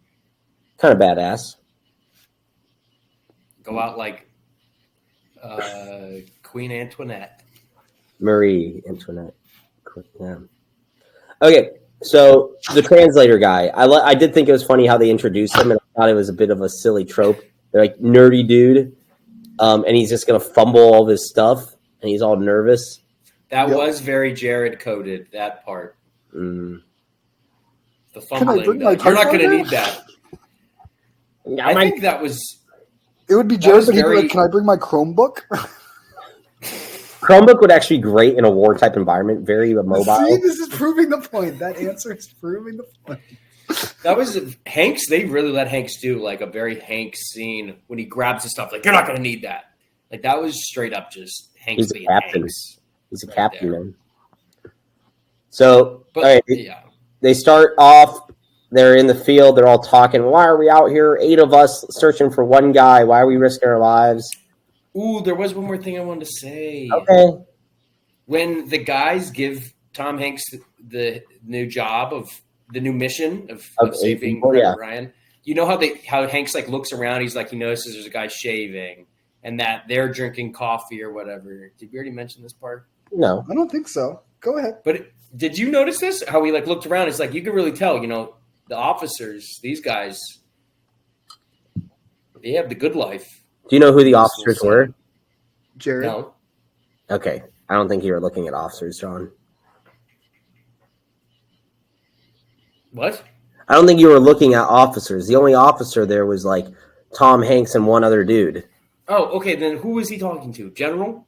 A: Kind of badass.
C: Go out like Queen Antoinette.
A: Marie Antoinette. Yeah. Okay, so the translator guy. I did think it was funny how they introduced him, and I thought it was a bit of a silly trope. They're like, nerdy dude, and he's just going to fumble all of his stuff, and he's all nervous.
C: That was very Jared coded, that part. The fumbling. You're not going to need that. I think that was...
B: It would be Jared, but he'd be like, can I bring my Chromebook?
A: Chromebook would actually be great in a war-type environment, very mobile.
B: See, this is proving the point. That answer is proving the point.
C: That was Hanks. They really let Hanks do a very Hanks scene when he grabs the stuff. You're not going to need that. That was straight up just Hanks being Hanks.
A: He's a captain, man. So,
C: all
A: right, they start off. They're in the field. They're all talking. Why are we out here? 8 of us searching for one guy. Why are we risking our lives?
C: Ooh, there was one more thing I wanted to say.
A: Okay.
C: When the guys give Tom Hanks the new job of the new mission of saving Ryan, you know how Hanks looks around. He's he notices there's a guy shaving, and that they're drinking coffee or whatever. Did we already mention this part?
A: No.
B: I don't think so. Go ahead.
C: But did you notice this? How we like looked around? It's like you could really tell. The officers, these guys, they have the good life.
A: Do you know who the officers were?
B: Jared.
C: No.
A: Okay. I don't think you were looking at officers, John.
C: What?
A: I don't think you were looking at officers. The only officer there was like Tom Hanks and one other dude.
C: Oh, okay. Then who was he talking to? General?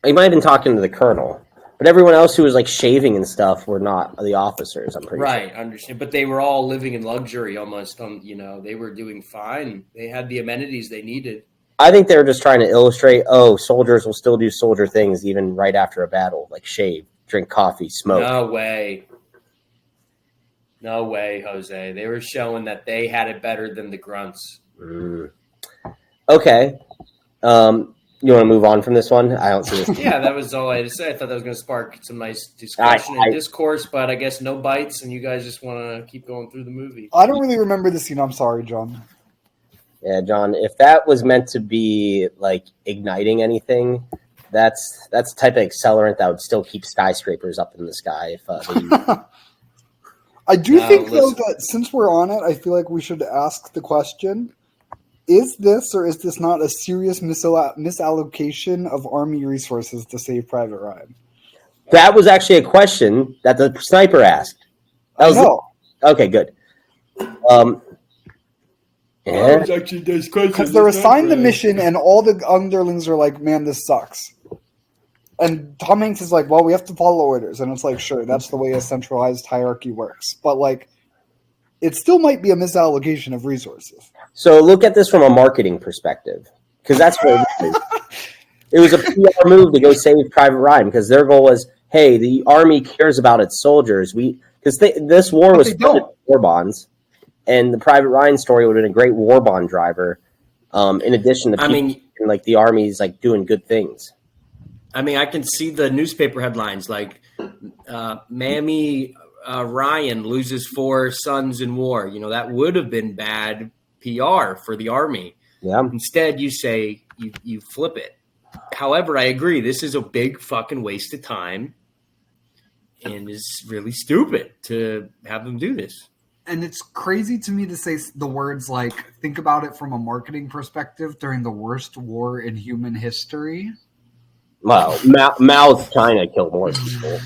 A: He might have been talking to the colonel. But everyone else who was like shaving and stuff were not the officers, I'm pretty sure.
C: Right, understand. But they were all living in luxury almost. They were doing fine. They had the amenities they needed.
A: I think they were just trying to illustrate, soldiers will still do soldier things even right after a battle, like shave, drink coffee, smoke.
C: No way, Jose. They were showing that they had it better than the grunts.
A: Okay. You want to move on from this one? I don't see this.
C: Yeah, that was all I had to say. I thought that was going to spark some nice discussion and discourse, but I guess no bites, and you guys just want to keep going through the movie.
B: I don't really remember the scene. I'm sorry, John.
A: Yeah, John, if that was meant to be like igniting anything, that's the type of accelerant that would still keep skyscrapers up in the sky.
B: I do think, though, that since we're on it, I feel like we should ask the question, is this or is this not a serious misallocation of Army resources to save Private Ryan?
A: That was actually a question that the sniper asked. Okay, good.
B: Because they're assigned the mission and all the underlings are like, man, this sucks. And Tom Hanks is like, well, we have to follow orders. And it's like, sure, that's the way a centralized hierarchy works. But, like, it still might be a misallocation of resources.
A: So look at this from a marketing perspective. Because that's what it is. It was a PR move to go save Private Ryan. Because their goal was, hey, the Army cares about its soldiers. This war was war bonds. And the Private Ryan story would have been a great war bond driver. In addition to the Army's like doing good things.
C: I mean, I can see the newspaper headlines like Mammy Ryan loses 4 sons in war. That would have been bad PR for the Army.
A: Yeah.
C: Instead, you say you flip it. However, I agree. This is a big fucking waste of time and is really stupid to have them do this.
B: And it's crazy to me to say the words like, think about it from a marketing perspective during the worst war in human history.
A: Well, Mao's China killed more people.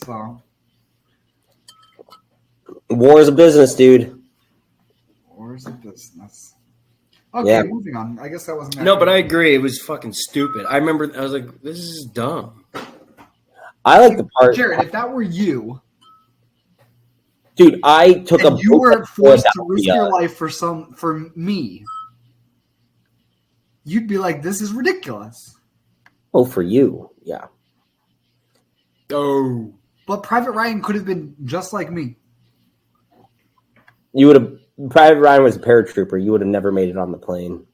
B: So.
A: War is a business, dude.
B: War is a business. Okay, moving on. I guess that wasn't...
C: No, but I agree. It was fucking stupid. I remember, I was like, this is dumb.
A: I like the part...
B: Jared, if that were you...
A: Dude, I took
B: and you were forced to risk your life for me... You'd be like, this is ridiculous.
A: Oh, for you, yeah.
C: Oh.
B: But Private Ryan could have been just like me.
A: Private Ryan was a paratrooper. You would have never made it on the plane.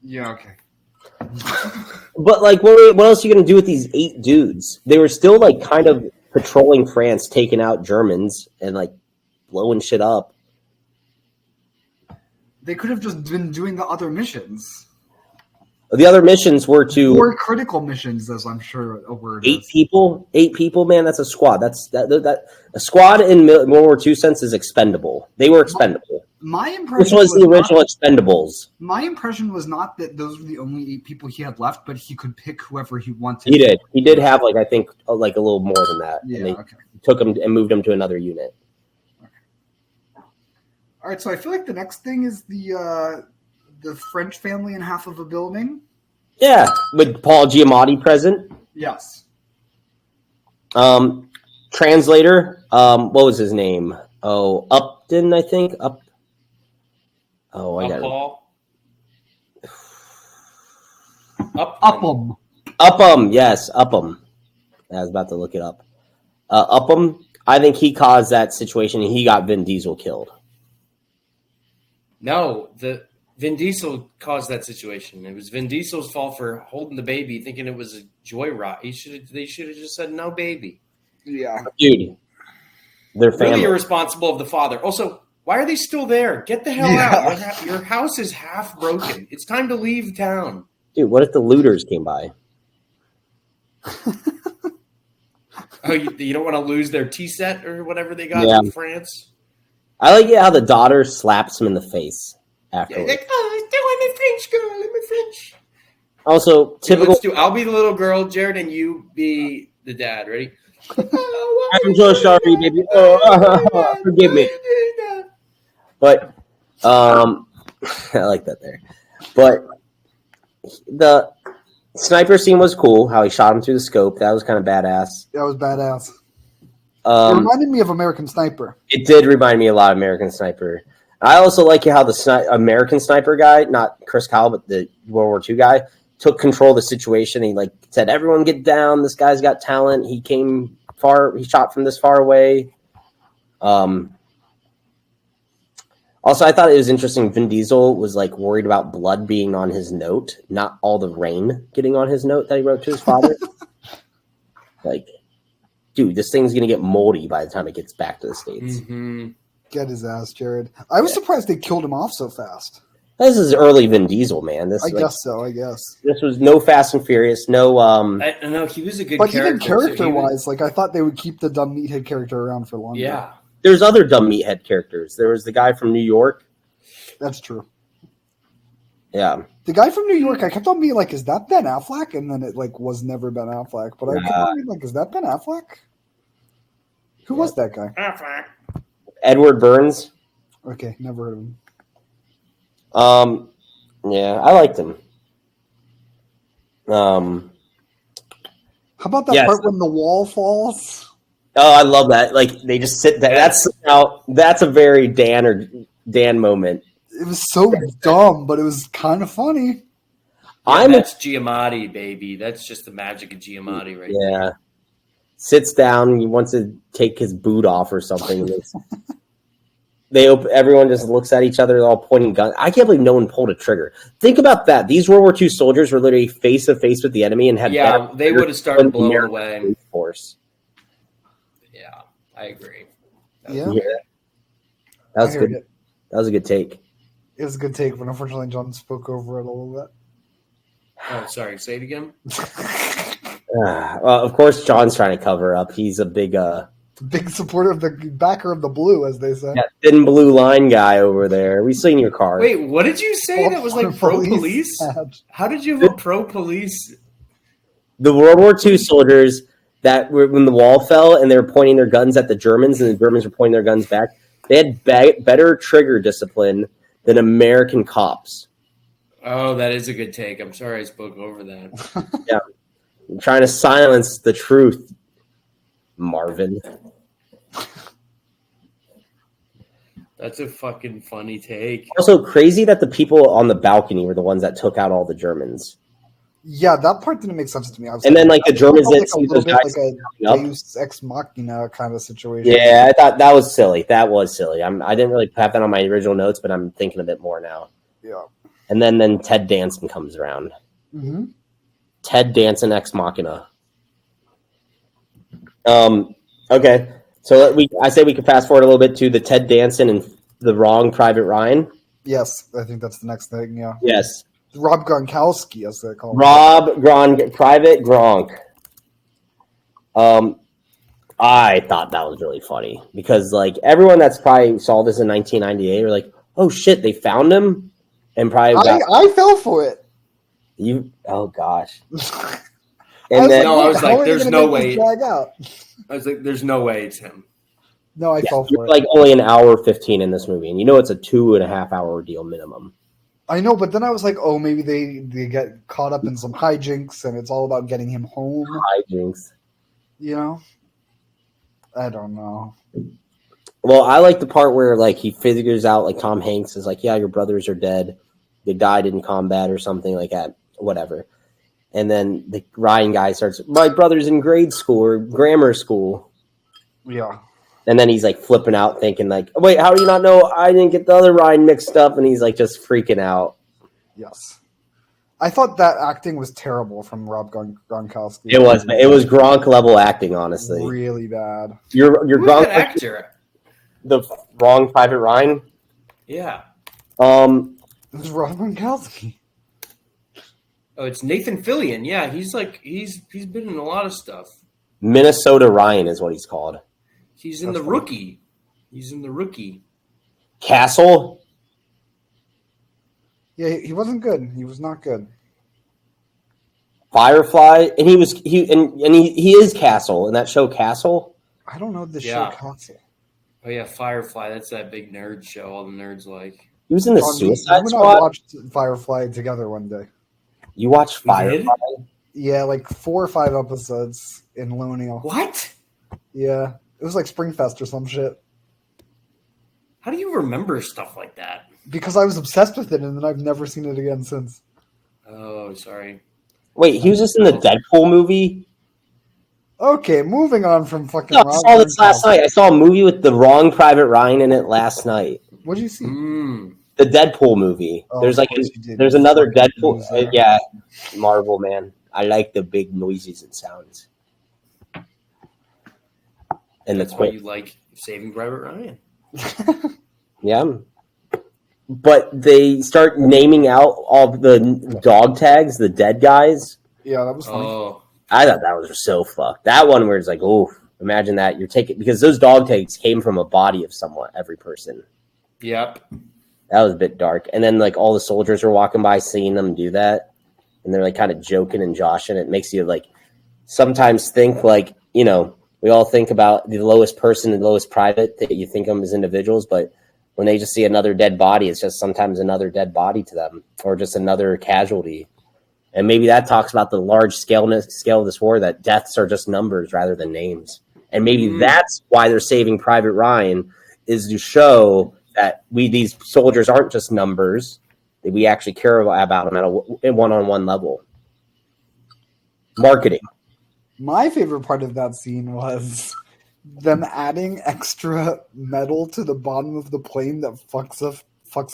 B: Yeah, okay.
A: But, like, what else are you going to do with these 8 dudes? They were still, like, kind of patrolling France, taking out Germans and, like, blowing shit up.
B: They could have just been doing the other missions.
A: The other missions were to...
B: Or critical missions, as I'm sure a word
A: 8
B: is.
A: people? 8 people, man, that's a squad. That a squad in World War II sense is expendable. They were expendable.
B: My impression
A: Which was the original Expendables.
B: My impression was not that those were the only 8 people he had left, but he could pick whoever he wanted.
A: He did. He did have, like, I think, like a little more than that.
B: Yeah,
A: and they
B: okay.
A: took him and moved him to another unit.
B: All right, so I feel like the next thing is the French family in half of a building.
A: Yeah, with Paul Giamatti present.
B: Yes.
A: Translator. What was his name? Oh, Upton, I think. I got it.
B: Upham.
A: Upham, yes, Upham. I was about to look it up. Upham. I think he caused that situation, and he got Vin Diesel killed.
C: No, Vin Diesel caused that situation. It was Vin Diesel's fault for holding the baby, thinking it was a joyride. They should have just said no baby.
B: Yeah,
A: dude. Their family.
C: Really irresponsible of the father. Also, why are they still there? Get the hell out. Your house is half broken. It's time to leave town.
A: Dude, what if the looters came by?
C: Oh, you don't want to lose their tea set or whatever they got in France?
A: I like it how the daughter slaps him in the face afterwards.
C: Yeah, like, oh, I'm a French girl. I'm a French.
A: Also, typical.
C: I'll be the little girl, Jared, and you be the dad. Ready?
A: I'm so sorry, baby. Forgive me. But, I like that there. But the sniper scene was cool. How he shot him through the scope. That was kind of badass.
B: That was badass. It reminded me of American Sniper.
A: It did remind me a lot of American Sniper. I also like how the American Sniper guy, not Chris Kyle, but the World War II guy, took control of the situation. He said, "Everyone get down. This guy's got talent. He came far. He shot from this far away." Also, I thought it was interesting. Vin Diesel was worried about blood being on his note, not all the rain getting on his note that he wrote to his father. Dude, this thing's gonna get moldy by the time it gets back to the States.
C: Mm-hmm.
B: Get his ass, Jared. I was surprised they killed him off so fast.
A: This is early Vin Diesel, man.
B: I guess so.
A: This was no Fast and Furious. No.
C: I know he was a good character.
B: But even character-wise, I thought they would keep the dumb meathead character around for longer.
C: Yeah.
A: There's other dumb meathead characters. There was the guy from New York.
B: That's true.
A: Yeah.
B: The guy from New York, I kept on being like, is that Ben Affleck? And then it was never Ben Affleck. But I kept on being like, is that Ben Affleck? Who was that guy?
C: Affleck.
A: Edward Burns.
B: Okay, never heard of him.
A: Yeah, I liked him.
B: How about that part when the wall falls?
A: Oh, I love that. They just sit there. That's a very Dan moment.
B: It was so dumb, but it was kind of funny.
C: That's Giamatti, baby. That's just the magic of Giamatti right there.
A: Yeah. Sits down. He wants to take his boot off or something. Everyone just looks at each other. They're all pointing guns. I can't believe no one pulled a trigger. Think about that. These World War II soldiers were literally face to face with the enemy and had
C: they would have started blowing away.
A: Force.
C: Yeah, I agree.
B: Yeah.
A: That was good. That was a good take.
B: It was a good take, but unfortunately, John spoke over it a little bit.
C: Oh, sorry. Say it again.
A: Well, of course, John's trying to cover up. He's a big
B: supporter of the backer of the blue, as they say.
A: That thin blue line guy over there. We've seen your card.
C: Wait, what did you say? That was pro-police? How did you have a pro-police?
A: The World War II soldiers that were when the wall fell and they were pointing their guns at the Germans and the Germans were pointing their guns back. They had better trigger discipline than American cops.
C: Oh, that is a good take. I'm sorry I spoke over that.
A: Yeah. I'm trying to silence the truth, Marvin.
C: That's a fucking funny take.
A: Also, crazy that the people on the balcony were the ones that took out all the Germans.
B: Yeah, that part didn't make sense to me.
A: The Germans didn't see those guys
B: a Deus Ex Machina kind of situation.
A: Yeah, I thought that was silly. I didn't really have that on my original notes, but I'm thinking a bit more now.
B: Yeah.
A: And then Ted Danson comes around.
B: Mm-hmm.
A: Ted Danson Ex Machina. Okay, so I say we could fast forward a little bit to the Ted Danson and the wrong Private Ryan.
B: Yes, I think that's the next thing. Yeah.
A: Yes.
B: Rob Gronkowski, as they call him.
A: Private Gronk. I thought that was really funny because everyone that's probably saw this in 1998 were like, "Oh shit, they found him," and probably
B: I fell for it.
A: Oh gosh.
C: And then I was like, "There's no way." I was like, "There's no way it's him."
B: No, I fell for it.
A: Only an hour 15 in this movie, and it's a 2.5 hour ordeal minimum.
B: I know, but then I was like, oh, maybe they get caught up in some hijinks, and it's all about getting him home.
A: Hijinks.
B: I don't know.
A: Well, I like the part where he figures out Tom Hanks is yeah, your brothers are dead. They died in combat or something like that, whatever. And then the Ryan guy starts, my brother's in grade school or grammar school.
B: Yeah.
A: And then he's flipping out thinking wait, how do you not know I didn't get the other Ryan mixed up? And he's just freaking out.
B: Yes. I thought that acting was terrible from Rob Gronkowski.
A: It was Gronk level acting, honestly.
B: Really bad.
A: Your
C: Who's
A: Gronk
C: that actor?
A: The wrong Private Ryan.
C: Yeah.
B: It was Rob Gronkowski.
C: Oh, it's Nathan Fillion. Yeah, he's been in a lot of stuff.
A: Minnesota Ryan is what he's called.
C: He's in The Rookie. He's in The Rookie.
A: Castle.
B: Yeah, he wasn't good. He was not good.
A: Firefly, and he is Castle in that show. Castle.
B: I don't know the show Castle.
C: Oh yeah, Firefly. That's that big nerd show. All the nerds like.
A: He was in the Suicide Squad.
B: You and I watched Firefly together one day.
A: You watched Firefly?
B: Yeah, like 4 or 5 episodes in Loneal.
C: What?
B: Yeah, it was like Springfest or some shit.
C: How do you remember stuff like that?
B: Because I was obsessed with it, and then I've never seen it again since.
C: Oh, sorry.
A: Wait, he was just in the Deadpool movie?
B: Okay, moving on from fucking.
A: No, I saw this last night. I saw a movie with the wrong Private Ryan in it last night.
B: What did you see?
A: The Deadpool movie.
B: Oh,
A: There's another Deadpool. Yeah, Marvel, man. I like the big noises and sounds. And
C: that's why you like Saving Private Ryan.
A: Yeah. But they start naming out all the dog tags, the dead guys.
B: Yeah, that was funny.
C: Oh.
A: I thought that was so fucked. That one where it's like, oh, imagine that. You're taking, because those dog tags came from a body of someone, every person.
C: Yep.
A: That was a bit dark. And then like all the soldiers were walking by seeing them do that. And they're like kind of joking and joshing. It makes you like sometimes think like, you know, we all think about the lowest person and the lowest private that you think of them as individuals, but when they just see another dead body, it's just sometimes another dead body to them or just another casualty. And maybe that talks about the large scale of this war, that deaths are just numbers rather than names. And maybe that's why they're saving Private Ryan, is to show that these soldiers aren't just numbers, that we actually care about them at a one-on-one level. Marketing.
B: My favorite part of that scene was them adding extra metal to the bottom of the plane that fucks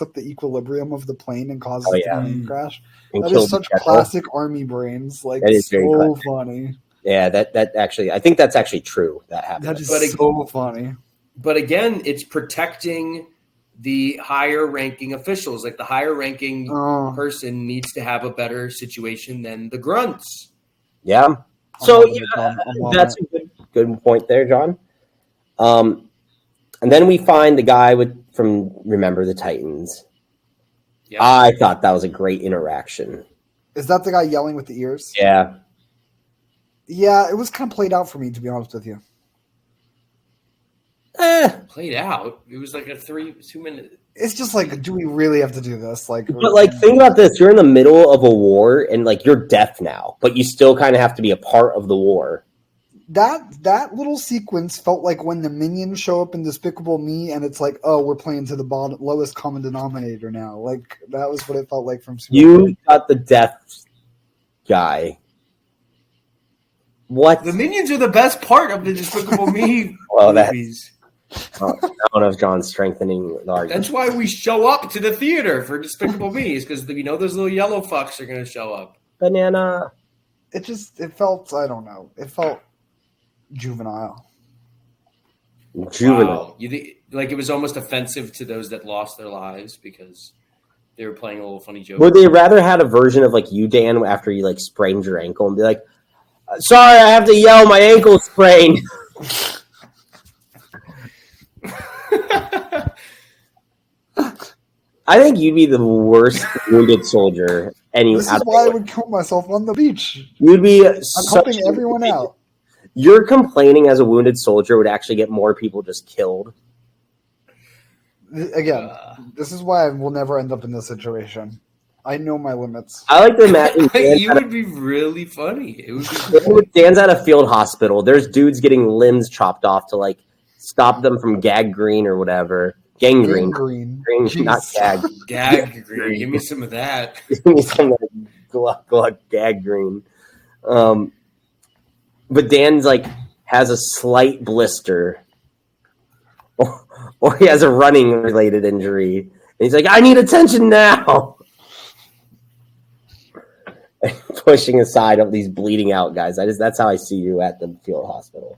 B: up the equilibrium of the plane and causes the plane crash. And that is such classic army brains. Like, that is so funny.
A: Yeah, that actually, I think that's actually true. That happened.
B: That is so funny.
C: But again, it's protecting the higher ranking officials. Like the higher ranking person needs to have a better situation than the grunts.
A: Yeah. So that's a good point there, John. And then we find the guy from Remember the Titans. Yep. I thought that was a great interaction.
B: Is that the guy yelling with the ears?
A: Yeah.
B: Yeah, it was kind of played out for me, to be honest with you.
C: Played out? It was like a 2-minute.
B: It's just like, do we really have to do this? Like,
A: but like, think about this: you're in the middle of a war, and like you're deaf now, but you still kind of have to be a part of the war.
B: That little sequence felt like when the minions show up in Despicable Me, and it's like, oh, we're playing to the lowest common denominator now. Like, that was what it felt like from.
A: You got the deaf guy. What?
C: The minions are the best part of the Despicable Me movies.
A: I don't know if John's strengthening the argument.
C: That's why we show up to the theater for Despicable Me, is because we know those little yellow fucks are going to show up.
A: Banana.
B: It felt, I don't know. It felt juvenile.
C: Wow. Like it was almost offensive to those that lost their lives because they were playing a little funny joke.
A: Would they rather had a version of like you, Dan, after you like sprained your ankle and be like, sorry, I have to yell, my ankle sprained. I think you'd be the worst wounded soldier.
B: This is why I would kill myself on the beach.
A: You'd be.
B: I'm helping everyone out.
A: Your complaining as a wounded soldier would actually get more people just killed.
B: Again, this is why I will never end up in this situation. I know my limits.
A: I like to imagine
C: you would be really funny. It would be
A: Dan's at a field hospital. There's dudes getting limbs chopped off to like stop them from gangrene or whatever. Gangrene. Not gag.
C: Gangrene. Give me some of that.
A: Give me some of that gangrene. But Dan's like has a slight blister, or he has a running related injury, and he's like, "I need attention now." pushing aside of these bleeding out guys. That's how I see you at the field hospital.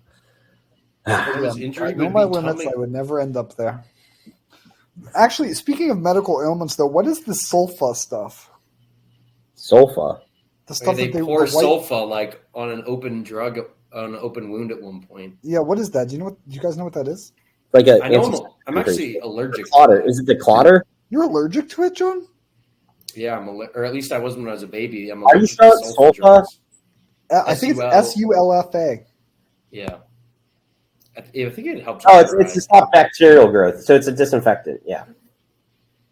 B: I know my limits. I would never end up there. Actually, speaking of medical ailments, though, what is the sulfa stuff?
A: Sulfa?
B: The stuff
C: they
B: that they
C: pour sulfa like on an open wound at one point.
B: Yeah, what is that? Do you guys know what that is?
A: Like
C: I'm actually allergic.
A: Clotter. Is it the clotter?
B: You're allergic to it, John?
C: Yeah, or at least I was when I was a baby.
A: Are you sure it's sulfa?
B: I think it's SULFA.
C: Yeah. I think it helps.
A: Oh, it's to stop bacterial growth, so it's a disinfectant. Yeah,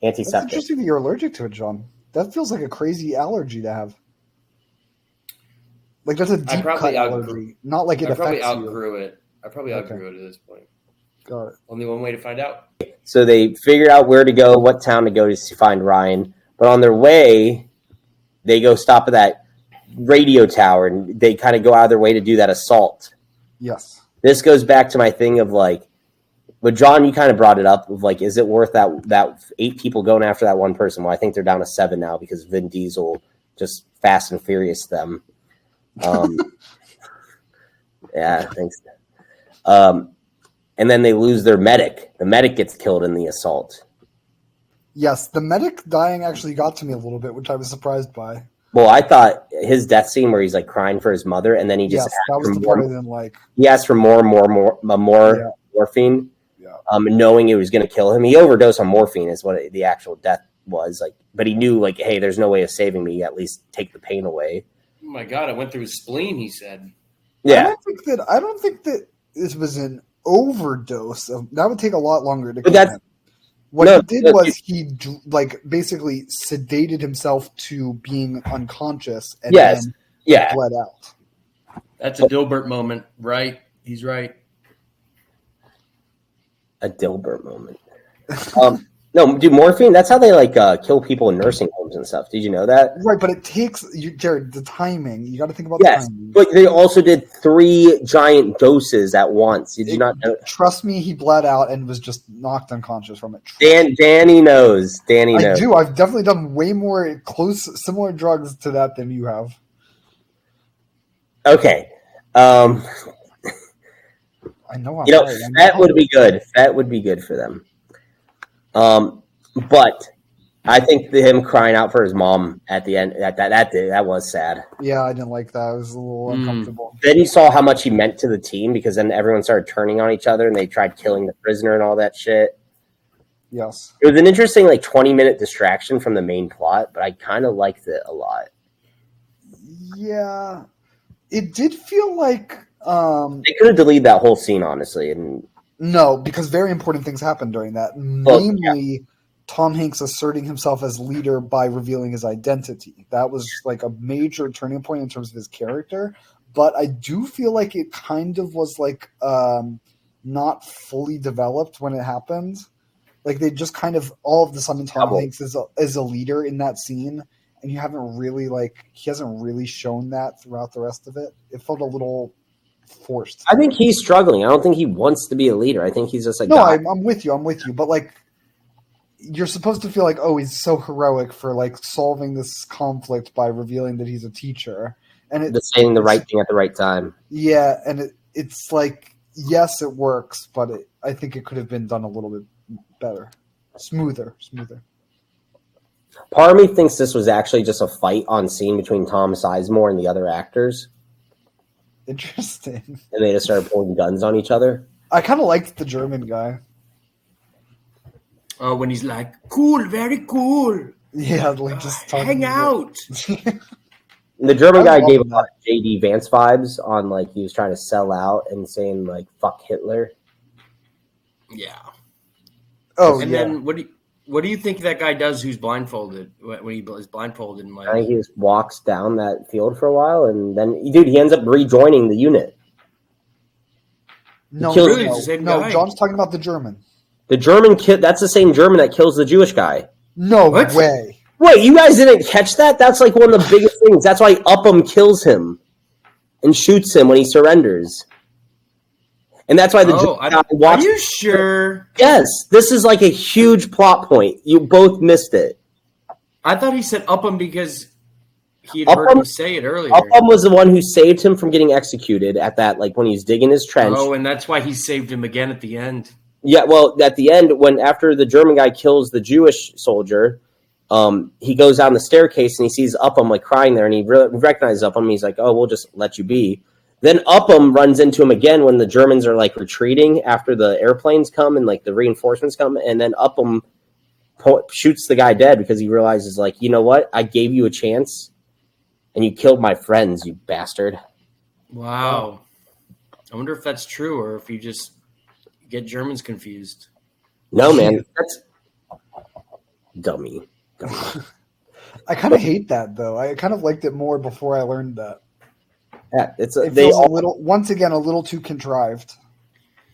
A: antiseptic.
B: That's interesting that you're allergic to it, John. That feels like a crazy allergy to have. Like that's a deep cut allergy, not like it affects you.
C: I probably outgrew it at this point.
B: Got it.
C: Only one way to find out.
A: So they figure out where to go, what town to go to find Ryan. But on their way, they go stop at that radio tower, and they kind of go out of their way to do that assault.
B: Yes.
A: This goes back to my thing of like, but John, you kind of brought it up of like, is it worth that 8 people going after that one person? Well, I think they're down to 7 now because Vin Diesel just Fast and Furious them. Yeah, thanks. And then they lose their medic. The medic gets killed in the assault.
B: Yes, the medic dying actually got to me a little bit, which I was surprised by.
A: Well, I thought his death scene where he's like crying for his mother, and then he just
B: that was the part I didn't like.
A: He asked for more morphine, knowing it was going to kill him. He overdosed on morphine, is what the actual death was like. But he knew, like, hey, there's no way of saving me. At least take the pain away.
C: Oh my God! I went through his spleen. He said,
A: "Yeah."
B: I don't think that this was an overdose. That would take a lot longer to. What he did was he basically sedated himself to being unconscious and then bled out.
C: That's a Dilbert moment, right? He's right.
A: A Dilbert moment. No, dude, morphine, that's how they kill people in nursing homes and stuff. Did you know that?
B: Right, but it takes, Jared, the timing. You got to think about the timing.
A: But they also did 3 giant doses at once. Did you not know?
B: Trust me, he bled out and was just knocked unconscious from it.
A: Danny knows.
B: I do. I've definitely done way more similar drugs to that than you have.
A: Okay.
B: I know.
A: That would be good. That would be good for them. But I think him crying out for his mom at the end, that was sad.
B: Yeah, I didn't like that. It was a little uncomfortable.
A: Then you saw how much he meant to the team because then everyone started turning on each other and they tried killing the prisoner and all that shit.
B: Yes.
A: It was an interesting 20-minute distraction from the main plot, but I kind of liked it a lot.
B: Yeah. It did feel like
A: they could have deleted that whole scene, honestly.
B: No, because very important things happened during that. Namely, Tom Hanks asserting himself as leader by revealing his identity. That was like a major turning point in terms of his character. But I do feel like it kind of was not fully developed when it happened. Like they just kind of all of the sudden Tom Hanks is a leader in that scene, and you haven't really he hasn't really shown that throughout the rest of it. It felt a little forced.
A: I think he's struggling. I don't think he wants to be a leader. I think he's just like,
B: no, I'm with you. But you're supposed to feel like, oh, he's so heroic for solving this conflict by revealing that he's a teacher and
A: saying the right thing at the right time.
B: Yeah, and it's yes, it works, but I think it could have been done a little bit better, smoother.
A: Part of me thinks this was actually just a fight on scene between Tom Sizemore and the other actors.
B: Interesting.
A: And they just started pulling guns on each other.
B: I kind of liked the German guy.
C: When he's like, cool, very cool.
B: Yeah, just
C: hang out.
A: The German guy gave a lot of J.D. Vance vibes on he was trying to sell out and saying fuck Hitler.
C: Yeah.
B: Oh,
C: and then what do you think that guy does who's blindfolded when he is blindfolded?
A: I think he just walks down that field for a while, and then, dude, he ends up rejoining the unit.
B: No, John's talking about the German.
A: The German kid, that's the same German that kills the Jewish guy.
B: No way.
A: Wait, you guys didn't catch that? That's one of the biggest things. That's why Upham kills him and shoots him when he surrenders. And that's why the German guy
C: are you sure?
A: Yes, this is a huge plot point. You both missed it.
C: I thought he said Upham because He had heard
A: Upham,
C: him say it earlier.
A: Upham was the one who saved him from getting executed at that, like when he was digging his trench.
C: Oh, and that's why he saved him again at the end.
A: Yeah, well, at the end, after the German guy kills the Jewish soldier, he goes down the staircase and he sees Upham like crying there, and he recognizes Upham. And he's like, "Oh, we'll just let you be." Then Upham runs into him again when the Germans are like retreating after the airplanes come and like the reinforcements come, and then Upham shoots the guy dead because he realizes, like, you know what? I gave you a chance, and you killed my friends, you bastard.
C: Wow. I wonder if that's true or if you just get Germans confused.
A: No, man. That's dummy.
B: I kind of hate that, though. I kind of liked it more before I learned that.
A: Yeah,
B: it feels a little too contrived.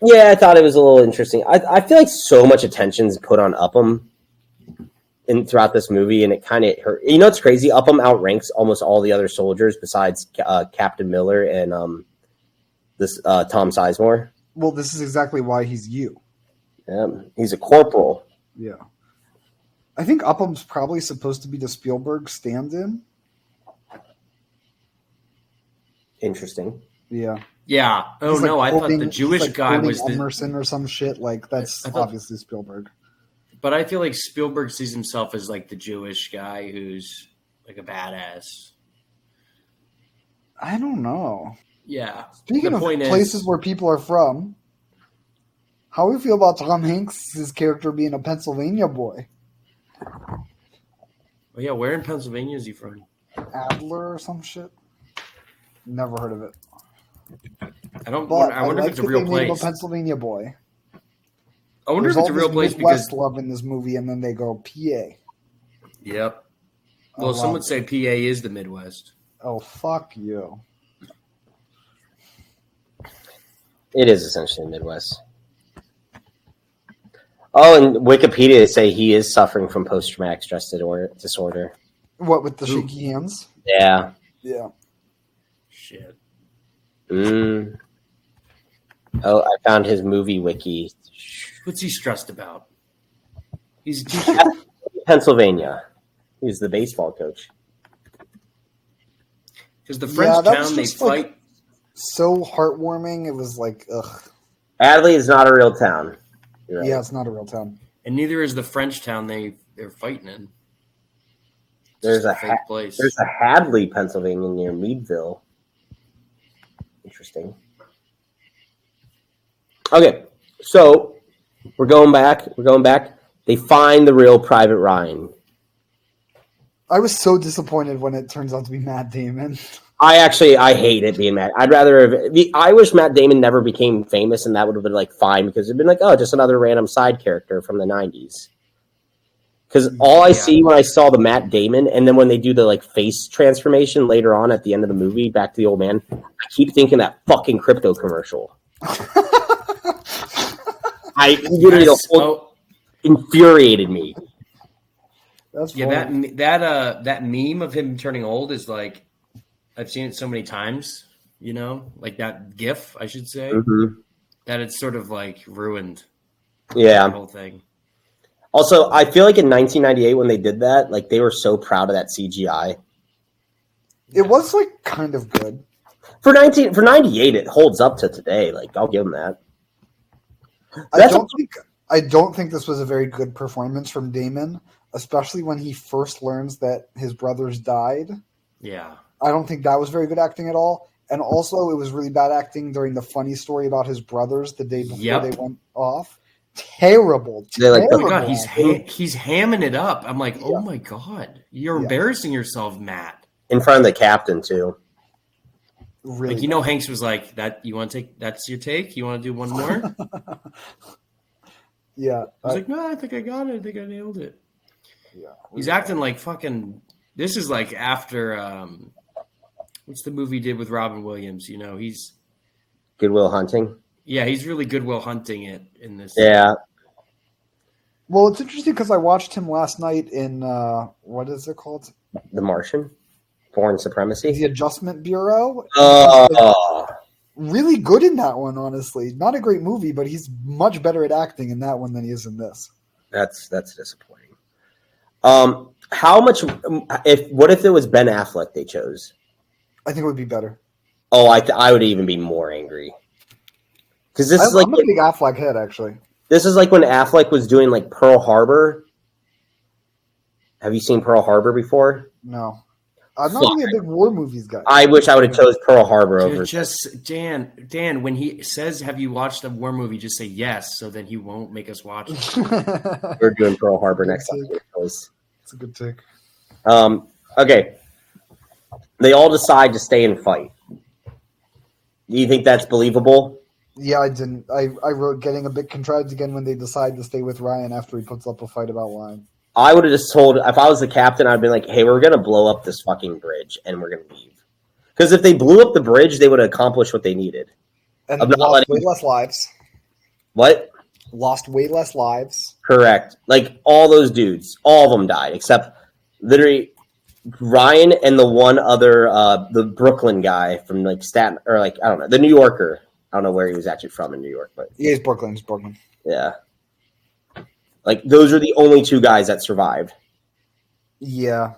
A: Yeah, I thought it was a little interesting. I feel like so much attention is put on Upham throughout this movie, and it kind of hurt. You know what's crazy? Upham outranks almost all the other soldiers besides Captain Miller and Tom Sizemore.
B: Well, this is exactly why he's you.
A: Yeah, he's a corporal.
B: Yeah. I think Upham's probably supposed to be the Spielberg stand-in.
A: Interesting.
B: Yeah.
C: Yeah. Oh, no, I thought the Jewish guy was
B: Emerson or some shit. Like, that's obviously Spielberg.
C: But I feel like Spielberg sees himself as like the Jewish guy who's like a badass.
B: I don't know.
C: Yeah.
B: Speaking of places where people are from, how do you feel about Tom Hanks' character being a Pennsylvania boy?
C: Oh, yeah, where in Pennsylvania is he from?
B: Adler or some shit? Never heard of it.
C: I wonder if it's a real place.
B: A Pennsylvania boy.
C: I wonder if it's a real place
B: because love in this movie, and then they go PA.
C: Yep. Well, some would say PA is the Midwest.
B: Oh, fuck you.
A: It is essentially the Midwest. Oh, and Wikipedia say he is suffering from post-traumatic stress disorder.
B: What, with the shaky hands?
A: Yeah.
B: Yeah.
C: Shit.
A: Oh, I found his movie wiki.
C: What's he stressed about? He's a teacher.
A: Pennsylvania. He's the baseball coach.
C: Because the French town they fight.
B: Like, so heartwarming. It was like, ugh.
A: Adley is not a real town.
B: Right. Yeah, it's not a real town.
C: And neither is the French town they're fighting in.
A: There's a fake place. There's a Hadley, Pennsylvania, near Meadville. Interesting. Okay, so we're going back. They find the real Private Ryan.
B: I was so disappointed when it turns out to be Matt Damon.
A: I hate it being Matt. I wish Matt Damon never became famous, and that would have been like fine because it'd been like, oh, just another random side character from the 90s. Because all I see when I saw the Matt Damon, and then when they do the like face transformation later on at the end of the movie, back to the old man, I keep thinking that fucking crypto commercial. Infuriated me.
B: That's funny.
C: That meme of him turning old is like, I've seen it so many times, you know, like that GIF, I should say, that it's sort of like ruined.
A: Yeah,
C: the whole thing.
A: Also, I feel like in 1998 when they did that, like they were so proud of that CGI.
B: It was like kind of good.
A: For 98, it holds up to today. Like I'll give them that.
B: I don't think this was a very good performance from Damon, especially when he first learns that his brothers died.
C: Yeah.
B: I don't think that was very good acting at all. And also, it was really bad acting during the funny story about his brothers the day before they went off. Terrible.
C: Oh my God, he's hamming it up. I'm like, oh my God, you're embarrassing yourself, Matt.
A: In front of the captain too.
B: Really,
C: like, you know, Hanks was like, "That you want to take? That's your take. You want to do one more?"
B: Yeah.
C: I was like, "No, I think I got it. I think I nailed it."
B: Yeah.
C: He's acting like fucking. This is like after what's the movie he did with Robin Williams? You know, he's
A: Good Will Hunting.
C: Yeah, he's really Good Will Hunting it in this.
A: Yeah.
B: Well, it's interesting because I watched him last night in what is it called?
A: The Martian. Foreign Supremacy.
B: The Adjustment Bureau.
A: Oh.
B: Really good in that one, honestly. Not a great movie, but he's much better at acting in that one than he is in this.
A: That's disappointing. How much? What if it was Ben Affleck they chose?
B: I think it would be better.
A: Oh, I would even be more angry. Because this is like
B: I'm a big Affleck head, actually.
A: This is like when Affleck was doing like Pearl Harbor. Have you seen Pearl Harbor before?
B: No. I'm not really a big war movies guy.
A: I wish I would have chose Pearl Harbor over.
C: Just Dan. When he says, "Have you watched a war movie?" Just say yes, so then he won't make us watch it.
A: We're doing Pearl Harbor next time.
B: That's a good take.
A: Okay. They all decide to stay and fight. Do you think that's believable?
B: Yeah, I didn't. I wrote getting a bit contrived again when they decide to stay with Ryan after he puts up a fight about lying.
A: I would have just told, if I was the captain, I'd be like, hey, we're going to blow up this fucking bridge and we're going to leave. Because if they blew up the bridge, they would have accomplished what they needed.
B: And lost way less lives.
A: What?
B: Lost way less lives.
A: Correct. Like, all those dudes, all of them died, except literally Ryan and the one other, the Brooklyn guy from, like, Staten, or, like, I don't know, the New Yorker. I don't know where he was actually from in New York, but...
B: Yeah, he's Brooklyn. He's Brooklyn.
A: Yeah. Like, those are the only two guys that survived.
B: Yeah.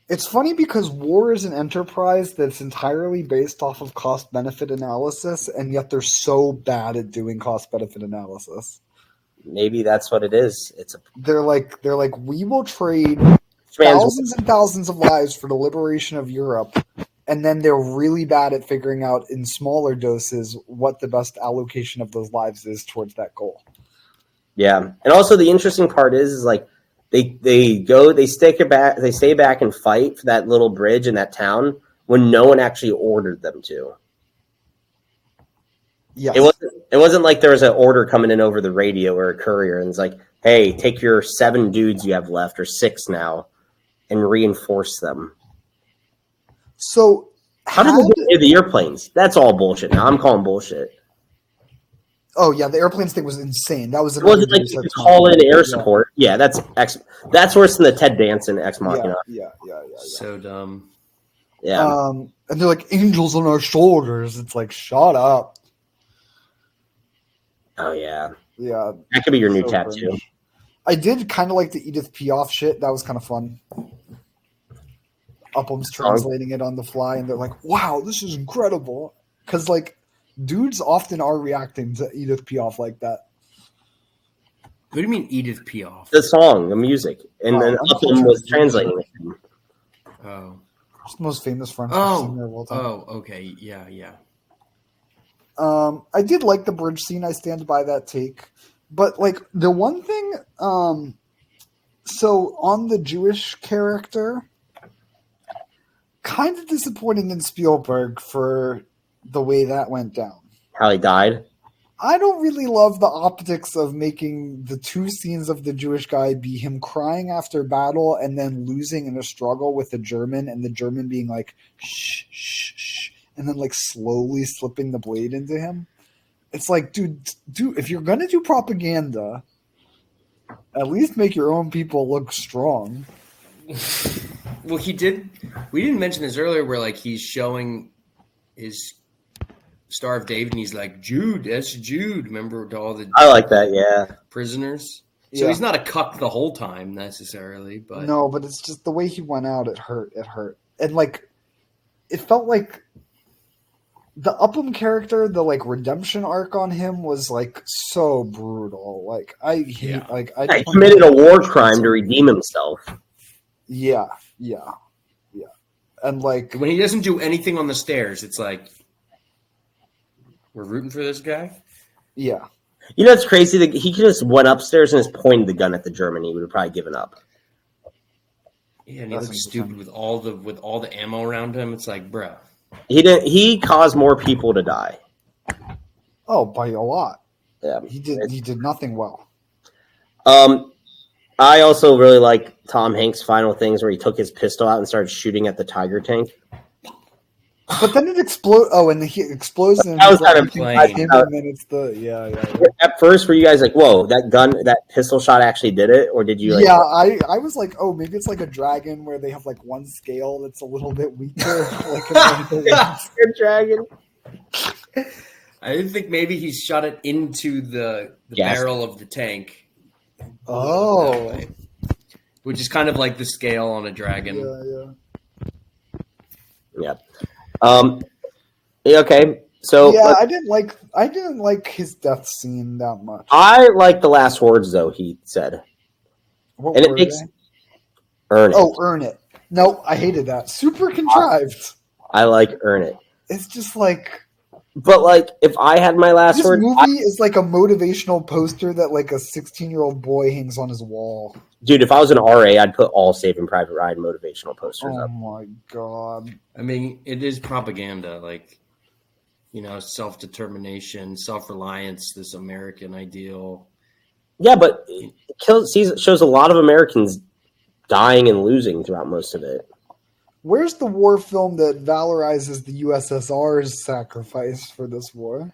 B: It's funny because war is an enterprise that's entirely based off of cost-benefit analysis, and yet they're so bad at doing cost-benefit analysis.
A: Maybe that's what it is.
B: They're like, we will trade thousands and thousands of lives for the liberation of Europe, and then they're really bad at figuring out in smaller doses what the best allocation of those lives is towards that goal.
A: Yeah, and also the interesting part is like they stay back and fight for that little bridge in that town when no one actually ordered them to.
B: Yes.
A: It wasn't like there was an order coming in over the radio or a courier and it's like, hey, take your 7 dudes you have left or 6 now and reinforce them.
B: So
A: how did they get the airplanes? That's all bullshit. Now I'm calling bullshit.
B: Oh yeah, the airplanes thing was insane. That was
A: it wasn't like you could call in air support. Yeah, that's worse than the Ted Danson Ex Machina.
B: Yeah.
C: So dumb.
A: Yeah.
B: And they're like angels on our shoulders. It's like, shut up.
A: Oh yeah.
B: Yeah.
A: That could be your new tattoo.
B: Cringe. I did kind of like the Edith Piaf shit. That was kind of fun. Upham's translating it on the fly, and they're like, "Wow, this is incredible." Because like, dudes often are reacting to Edith Piaf like that.
C: What do you mean Edith Piaf?
A: The song, the music, and then Upham was translating it.
C: Oh,
B: it's the most famous French singer of all time.
C: Oh, okay, yeah.
B: I did like the bridge scene. I stand by that take. But like the one thing, so on the Jewish character, kind of disappointing in Spielberg for the way that went down.
A: How he died?
B: I don't really love the optics of making the 2 scenes of the Jewish guy be him crying after battle and then losing in a struggle with the German, and the German being like, shh, shh, shh, and then like slowly slipping the blade into him. It's like, dude, if you're going to do propaganda, at least make your own people look strong.
C: Well, he did. We didn't mention this earlier where like he's showing his Star of David and he's like, Jude, that's Jude. Remember to all the
A: I like that, yeah.
C: prisoners? So he's not a cuck the whole time necessarily, but
B: no, but it's just the way he went out, it hurt. And like it felt like the Upham character, the like redemption arc on him was like so brutal. Like I hate
A: he committed a war crime to redeem himself.
B: Yeah. And like
C: when he doesn't do anything on the stairs, it's like we're rooting for this guy.
B: Yeah.
A: You know, it's crazy that he could just went upstairs and just pointed the gun at the German. He would have probably given up.
C: Yeah, and he looks stupid with all the ammo around him. It's like, bruh.
A: He caused more people to die.
B: Oh, by a lot.
A: Yeah.
B: He did nothing well.
A: I also really like Tom Hanks' final things where he took his pistol out and started shooting at the tiger tank.
B: But then it explodes. Oh, and he explodes. And
A: that was kind of
C: plain.
B: And then it's the yeah.
A: At first, were you guys like, "Whoa, that pistol shot actually did it," or did you? Like,
B: yeah, I was like, oh, maybe it's like a dragon where they have like one scale that's a little bit weaker, like
A: a dragon.
C: I didn't think maybe he shot it into the barrel of the tank.
B: Oh,
C: which is kind of like the scale on a dragon.
B: Yeah.
A: Okay. So
B: yeah, I didn't like his death scene that much.
A: I like the last words though he said.
B: What
A: And
B: were
A: it makes
B: they?
A: earn it.
B: Oh, earn it. No, I hated that. Super contrived.
A: I like earn it.
B: It's just like,
A: but like if I had my last
B: this
A: word,
B: movie is like a motivational poster that like a 16-year-old boy hangs on his wall.
A: Dude, if I was an RA, I'd put all Saving Private Ryan motivational posters up.
B: Oh my god.
C: I mean, it is propaganda, like, self-determination, self-reliance, this American ideal.
A: Yeah, but it shows a lot of Americans dying and losing throughout most of it.
B: Where's the war film that valorizes the USSR's sacrifice for this war?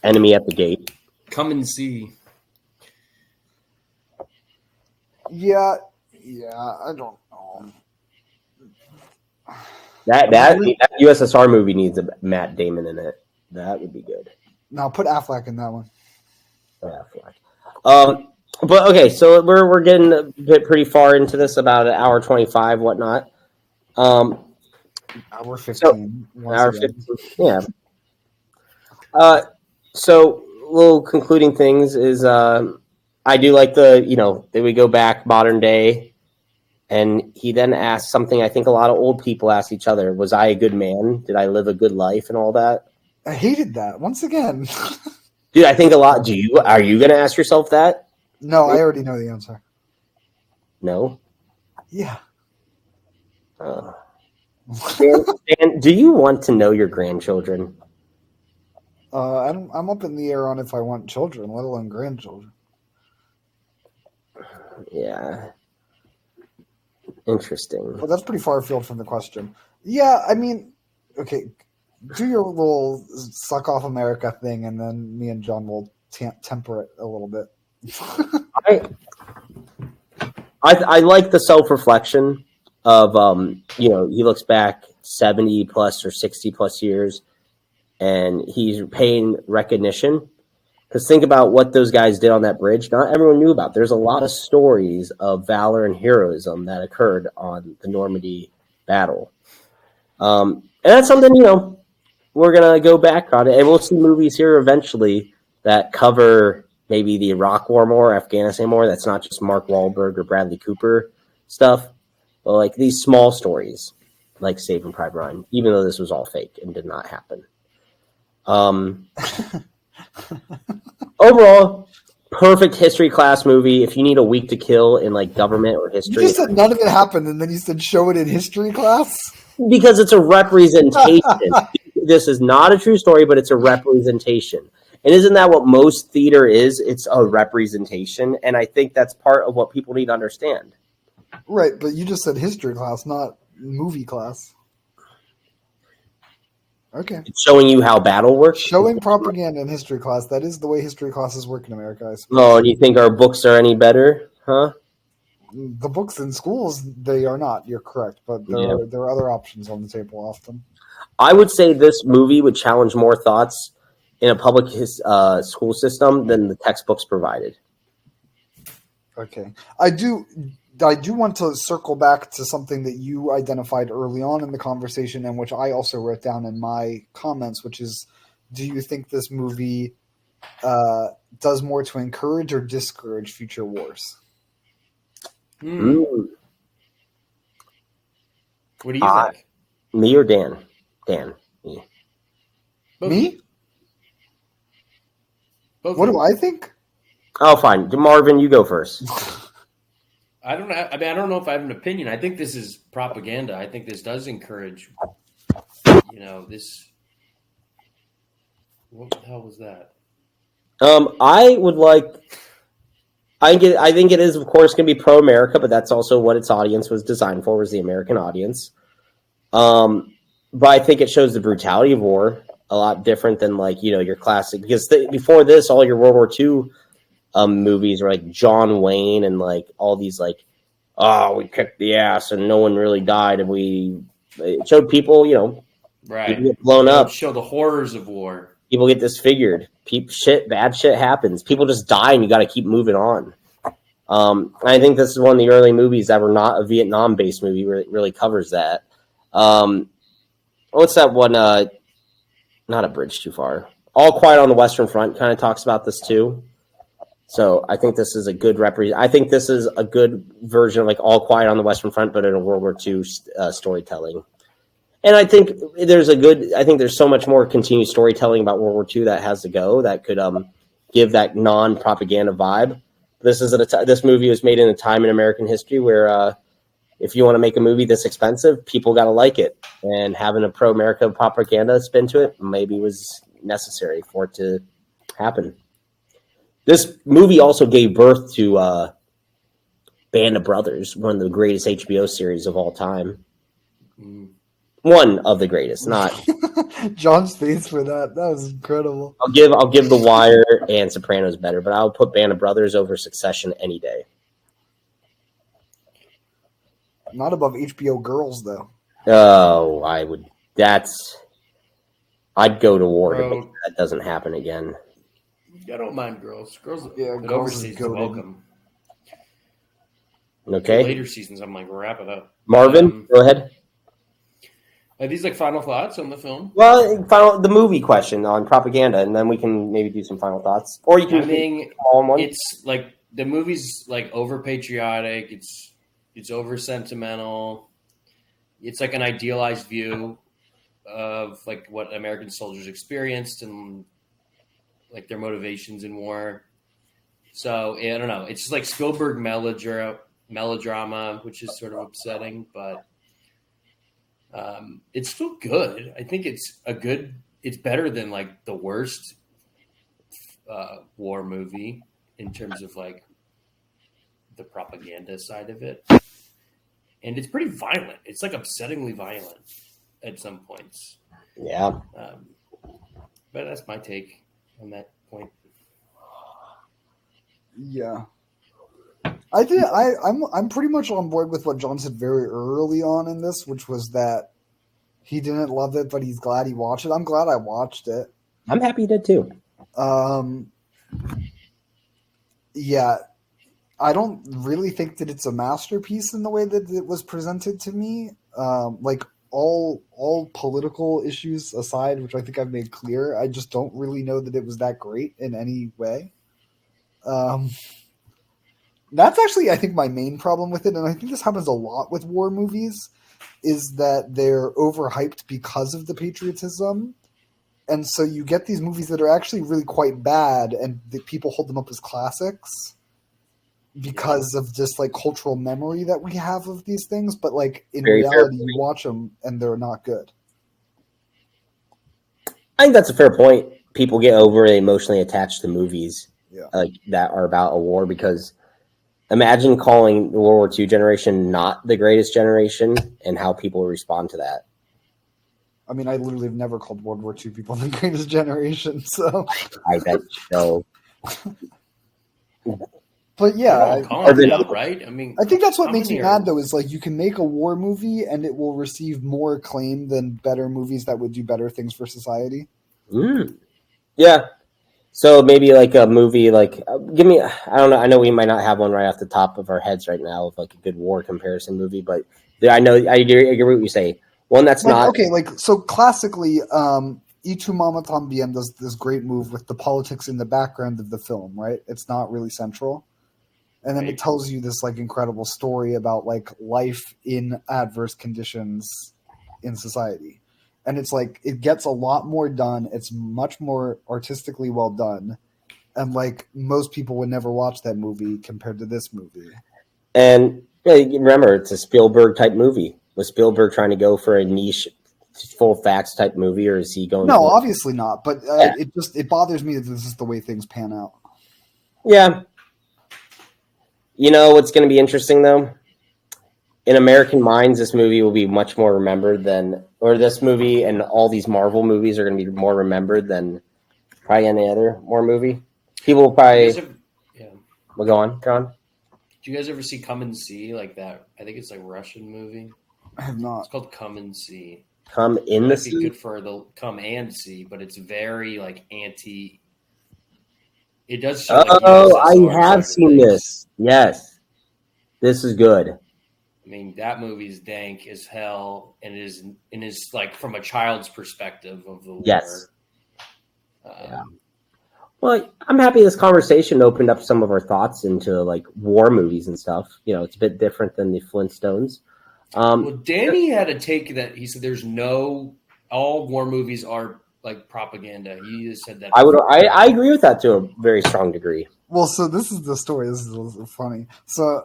A: Enemy at the Gate.
C: Come and see.
B: Yeah, I don't know.
A: That USSR movie needs a Matt Damon in it. That would be good.
B: No, put Affleck in that one.
A: Affleck. But okay, so we're getting a bit pretty far into this, about an hour 25, whatnot.
B: Hour 15.
A: Hour 15. Yeah. So little concluding things is I do like that we go back modern day, and he then asked something I think a lot of old people ask each other: was I a good man? Did I live a good life and all that?
B: I hated that once again.
A: Dude, I think a lot. Are you going to ask yourself that?
B: No, I already know the answer.
A: No.
B: Yeah.
A: Dan, do you want to know your grandchildren?
B: I'm up in the air on if I want children, let alone grandchildren.
A: Yeah. Interesting.
B: Well, that's pretty far afield from the question. Yeah, I mean, okay, do your little suck off America thing, and then me and John will temper it a little bit.
A: I like the self-reflection of he looks back 70 plus or 60 plus years, and he's paying recognition. Because think about what those guys did on that bridge. Not everyone knew about. There's a lot of stories of valor and heroism that occurred on the Normandy battle. And that's something, we're going to go back on it. And we'll see movies here eventually that cover maybe the Iraq War more, Afghanistan more. That's not just Mark Wahlberg or Bradley Cooper stuff. But like these small stories, like Saving Private Ryan, even though this was all fake and did not happen. Overall, perfect history class movie. If you need a week to kill in like government or history,
B: You just said none of it happened, and then you said show it in history class?
A: Because it's a representation. This is not a true story, but it's a representation. And isn't that what most theater is? It's a representation. And I think that's part of what people need to understand.
B: Right, but you just said history class, not movie class. Okay.
A: It's showing you how battle works.
B: Showing propaganda in history class. That is the way history classes work in America, I suppose.
A: Oh, and you think our books are any better? Huh?
B: The books in schools, they are not. You're correct. But there are other options on the table often. I
A: would say this movie would challenge more thoughts in a public school system than the textbooks provided.
B: Okay. I do want to circle back to something that you identified early on in the conversation, and which I also wrote down in my comments, which is, do you think this movie does more to encourage or discourage future wars?
C: What do you think?
A: Me or Dan? Dan. Me.
B: Me?
C: Both
B: what do I think?
A: Oh, fine. Marvin, you go first.
C: I don't know. I mean, I don't know if I have an opinion. I think this is propaganda. I think this does encourage, this. What the hell was that?
A: I think it is, of course, going to be pro-America, but that's also what its audience was designed for, was the American audience. But I think it shows the brutality of war a lot different than your classic, because before this, all your World War II movies were like John Wayne and like all these we kicked the ass and no one really died, and it showed people,
C: right,
A: people get blown up,
C: show the horrors of war.
A: People get disfigured. Bad shit happens. People just die, and you got to keep moving on. I think this is one of the early movies that were not a Vietnam-based movie where it really covers that. What's that one? Not A Bridge Too Far. All Quiet on the Western Front kind of talks about this too. So I think this is a good I think this is a good version of like All Quiet on the Western Front, but in a World War II storytelling. And I think there's so much more continued storytelling about World War II that has to go that could give that non-propaganda vibe. This movie was made in a time in American history where if you want to make a movie this expensive, people got to like it. And having a pro-America propaganda spin to it maybe was necessary for it to happen. This movie also gave birth to Band of Brothers, one of the greatest HBO series of all time. One of the greatest, not
B: John's face for that. That was incredible.
A: I'll give The Wire and Sopranos better, but I'll put Band of Brothers over Succession any day.
B: Not above HBO Girls, though.
A: Oh, I'd go to war to make that doesn't happen again.
C: I don't mind girls. Girls,
B: Girls
C: overseas
B: is
C: welcome.
A: Okay.
C: Later seasons, I'm like, wrap it up.
A: Marvin, go ahead.
C: Are these like final thoughts on the film?
A: Well, the movie question on propaganda, and then we can maybe do some final thoughts. Or you can all in one.
C: It's like the movie's like over patriotic. It's over sentimental. It's like an idealized view of like what American soldiers experienced and like their motivations in war. So I don't know. It's just like Spielberg melodrama, which is sort of upsetting, but it's still good. I think it's better than like the worst war movie in terms of like the propaganda side of it. And it's pretty violent. It's like upsettingly violent at some points.
A: Yeah.
C: But that's my take on that point.
B: Yeah. I think I'm pretty much on board with what John said very early on in this, which was that he didn't love it, but he's glad he watched it. I'm glad I watched it.
A: I'm happy he did too.
B: Yeah. I don't really think that it's a masterpiece in the way that it was presented to me. Like all political issues aside, which I think I've made clear, I just don't really know that it was that great in any way. That's actually, I think, my main problem with it, and I think this happens a lot with war movies, is that they're overhyped because of the patriotism. And so you get these movies that are actually really quite bad, and that people hold them up as classics because of just like cultural memory that we have of these things. But like in reality, you watch them and they're not good.
A: I think that's a fair point. People get overly emotionally attached to movies that are about a war, because imagine calling the World War II generation not the greatest generation and how people respond to that.
B: I mean, I literally have never called World War II people the greatest generation, so
A: I bet so.
B: But yeah,
C: right? I mean,
B: I think that's what makes me mad, though, is like you can make a war movie and it will receive more acclaim than better movies that would do better things for society.
A: Yeah. So maybe like a movie, like give me, I don't know. I know we might not have one right off the top of our heads right now of like a good war comparison movie, but I know I agree what you say. One that's
B: like,
A: not
B: okay. Like so, classically, Y Tu Mama Tambien does this great move with the politics in the background of the film. Right, it's not really central, and then it tells you this like incredible story about like life in adverse conditions in society. And it's like, it gets a lot more done. It's much more artistically well done. And like most people would never watch that movie compared to this movie.
A: And remember, it's a Spielberg type movie. Was Spielberg trying to go for a niche, full facts type movie, or is he going?
B: No, obviously not. But it bothers me that this is the way things pan out.
A: Yeah. You know what's going to be interesting though? In American minds, this movie will be much more remembered this movie and all these Marvel movies are going to be more remembered than probably any other war movie. People will probably... Well, go on.
C: Do you guys ever see Come and See, like that? I think it's like a Russian movie.
B: I have not.
C: It's called Come and See.
A: Come in the Sea?
C: Good for the Come and See, but it's very like It does show like
A: Oh,
C: USSR
A: I have
C: sort of
A: seen
C: things.
A: this. Yes. This is good.
C: I mean, that movie's dank as hell, and is like from a child's perspective of the war.
A: Yes. Yeah. Well, I'm happy this conversation opened up some of our thoughts into like war movies and stuff. You know, it's a bit different than the Flintstones.
C: Well, Danny had a take that he said all war movies are like propaganda. He just said that.
A: I agree with that to a very strong degree.
B: Well, so this is the story. This is funny. So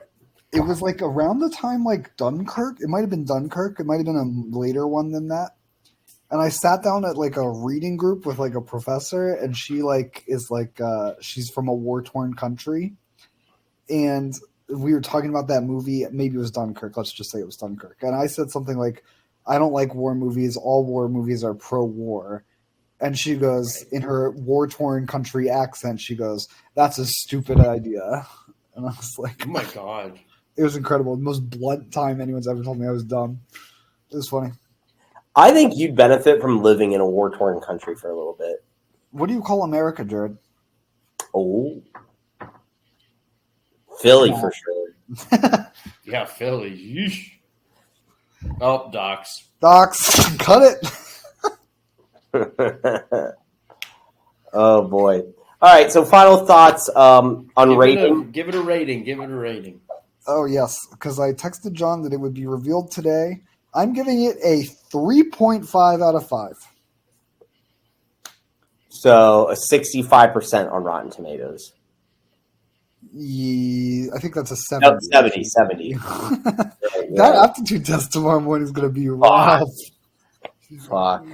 B: it was like around the time like Dunkirk. It might have been Dunkirk. It might have been a later one than that. And I sat down at like a reading group with like a professor, and she like is like she's from a war-torn country, and we were talking about that movie. Maybe it was Dunkirk. Let's just say it was Dunkirk. And I said something like, "I don't like war movies. All war movies are pro-war." And she goes, in her war-torn country accent, she goes, "That's a stupid idea." And I was like,
C: "Oh my god!"
B: It was incredible. The most blunt time anyone's ever told me I was dumb. It was funny.
A: I think you'd benefit from living in a war-torn country for a little bit.
B: What do you call America, Jared?
A: Oh. Philly for sure.
C: Yeah, Philly. Yeesh. Oh, Docs.
B: Docs, cut
A: it. Oh, boy. All right, so final thoughts on rating.
C: Give it a rating.
B: Oh, yes, because I texted John that it would be revealed today. I'm giving it a 3.5 out of 5.
A: So a 65% on Rotten Tomatoes.
B: Yeah, I think that's a 70.
A: No, 70.
B: That aptitude test tomorrow morning is going to be rough.
A: Fuck.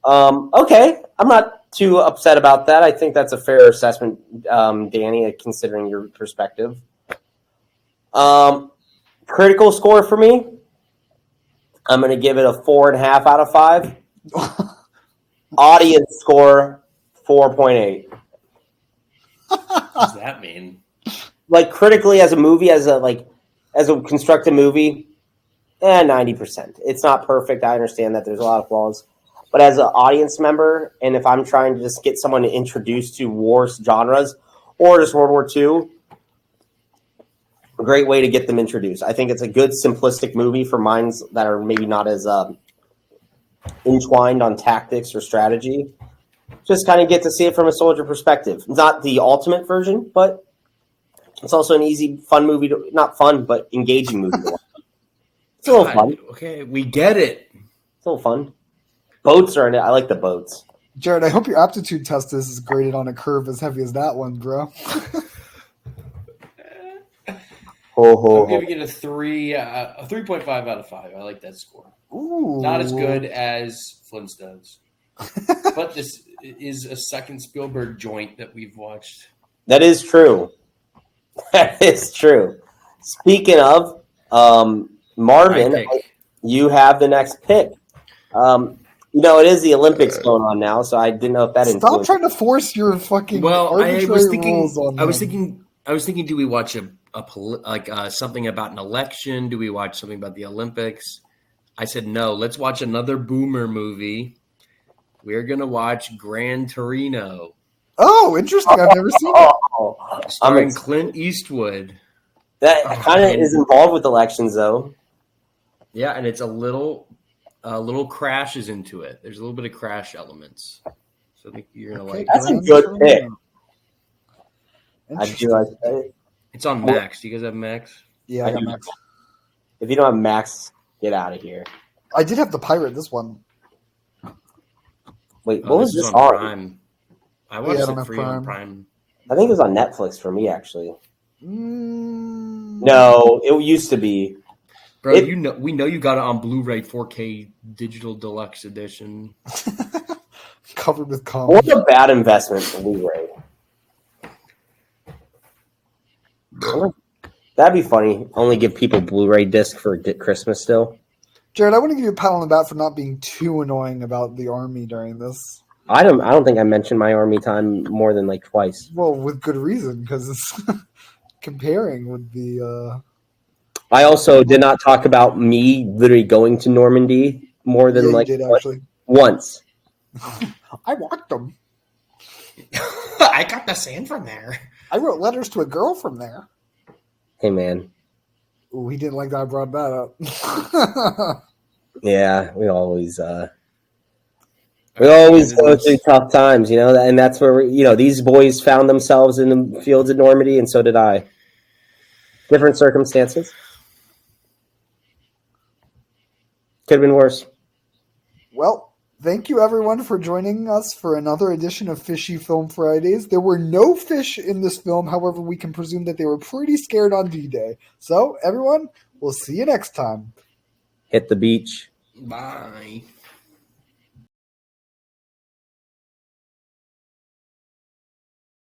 A: Okay, I'm not too upset about that. I think that's a fair assessment, Danny, considering your perspective. Critical score for me, I'm going to give it a 4.5 out of 5. Audience score, 4.8.
C: What does that mean?
A: Like critically, as a movie, as a constructed movie, 90%. It's not perfect. I understand that there's a lot of flaws, but as an audience member, and if I'm trying to just get someone introduced to war genres or just World War II, a great way to get them introduced. I think it's a good simplistic movie for minds that are maybe not as entwined on tactics or strategy. Just kind of get to see it from a soldier perspective. Not the ultimate version, but it's also an easy, fun movie to not fun, but engaging movie to watch. It's a little fun.
C: Okay, we get it.
A: It's a little fun. Boats are in it. I like the boats.
B: Jared, I hope your aptitude test is graded on a curve as heavy as that one, bro.
C: I'm giving it a 3.5 out of 5. I like that score.
B: Ooh.
C: Not as good as Flintstones, but this is a second Spielberg joint that we've watched.
A: That is true. That is true. Speaking of Marvin, you have the next pick. It is the Olympics going on now, so I didn't know if that.
B: Stop trying to force your fucking arbitrary rules on me.
C: I was thinking, do we watch something about an election? Do we watch something about the Olympics? I said no. Let's watch another boomer movie. We're gonna watch Gran Torino.
B: Oh, interesting! I've never seen it.
C: Starring Clint Eastwood.
A: That kind of is involved with elections, though.
C: Yeah, and it's a little crashes into it. There's a little bit of crash elements. So I think you're gonna like.
A: That's a good pick. I do like that.
C: It's on Max. Do you guys have Max?
B: Yeah, I got Max.
A: If you don't have Max, get out of here.
B: I did have to pirate this one.
A: Wait, what was this on?
C: Prime. I watched it free on Prime.
A: I think it was on Netflix for me, actually. No, it used to be.
C: Bro, we know you got it on Blu-ray 4K digital deluxe edition.
B: Covered with cum.
A: What a bad investment for Blu-ray. That'd be funny. Only give people Blu-ray disc for Christmas still.
B: Jared, I want to give you a pat on the back for not being too annoying about the army during this.
A: I don't think I mentioned my army time more than like twice.
B: Well, with good reason, because it's comparing with the.
A: I also did not talk about me literally going to Normandy more than
B: actually.
A: Once.
B: I walked them.
C: I got the sand from there.
B: I wrote letters to a girl from there.
A: Hey, man.
B: Ooh, he didn't like that I brought that up.
A: Yeah, we always go through tough times, and that's where these boys found themselves in the fields of Normandy, and so did I. Different circumstances. Could have been worse.
B: Well, thank you everyone for joining us for another edition of Fishy Film Fridays. There were no fish in this film, however, we can presume that they were pretty scared on D-Day. So, everyone, we'll see you next time.
A: Hit the beach.
C: Bye.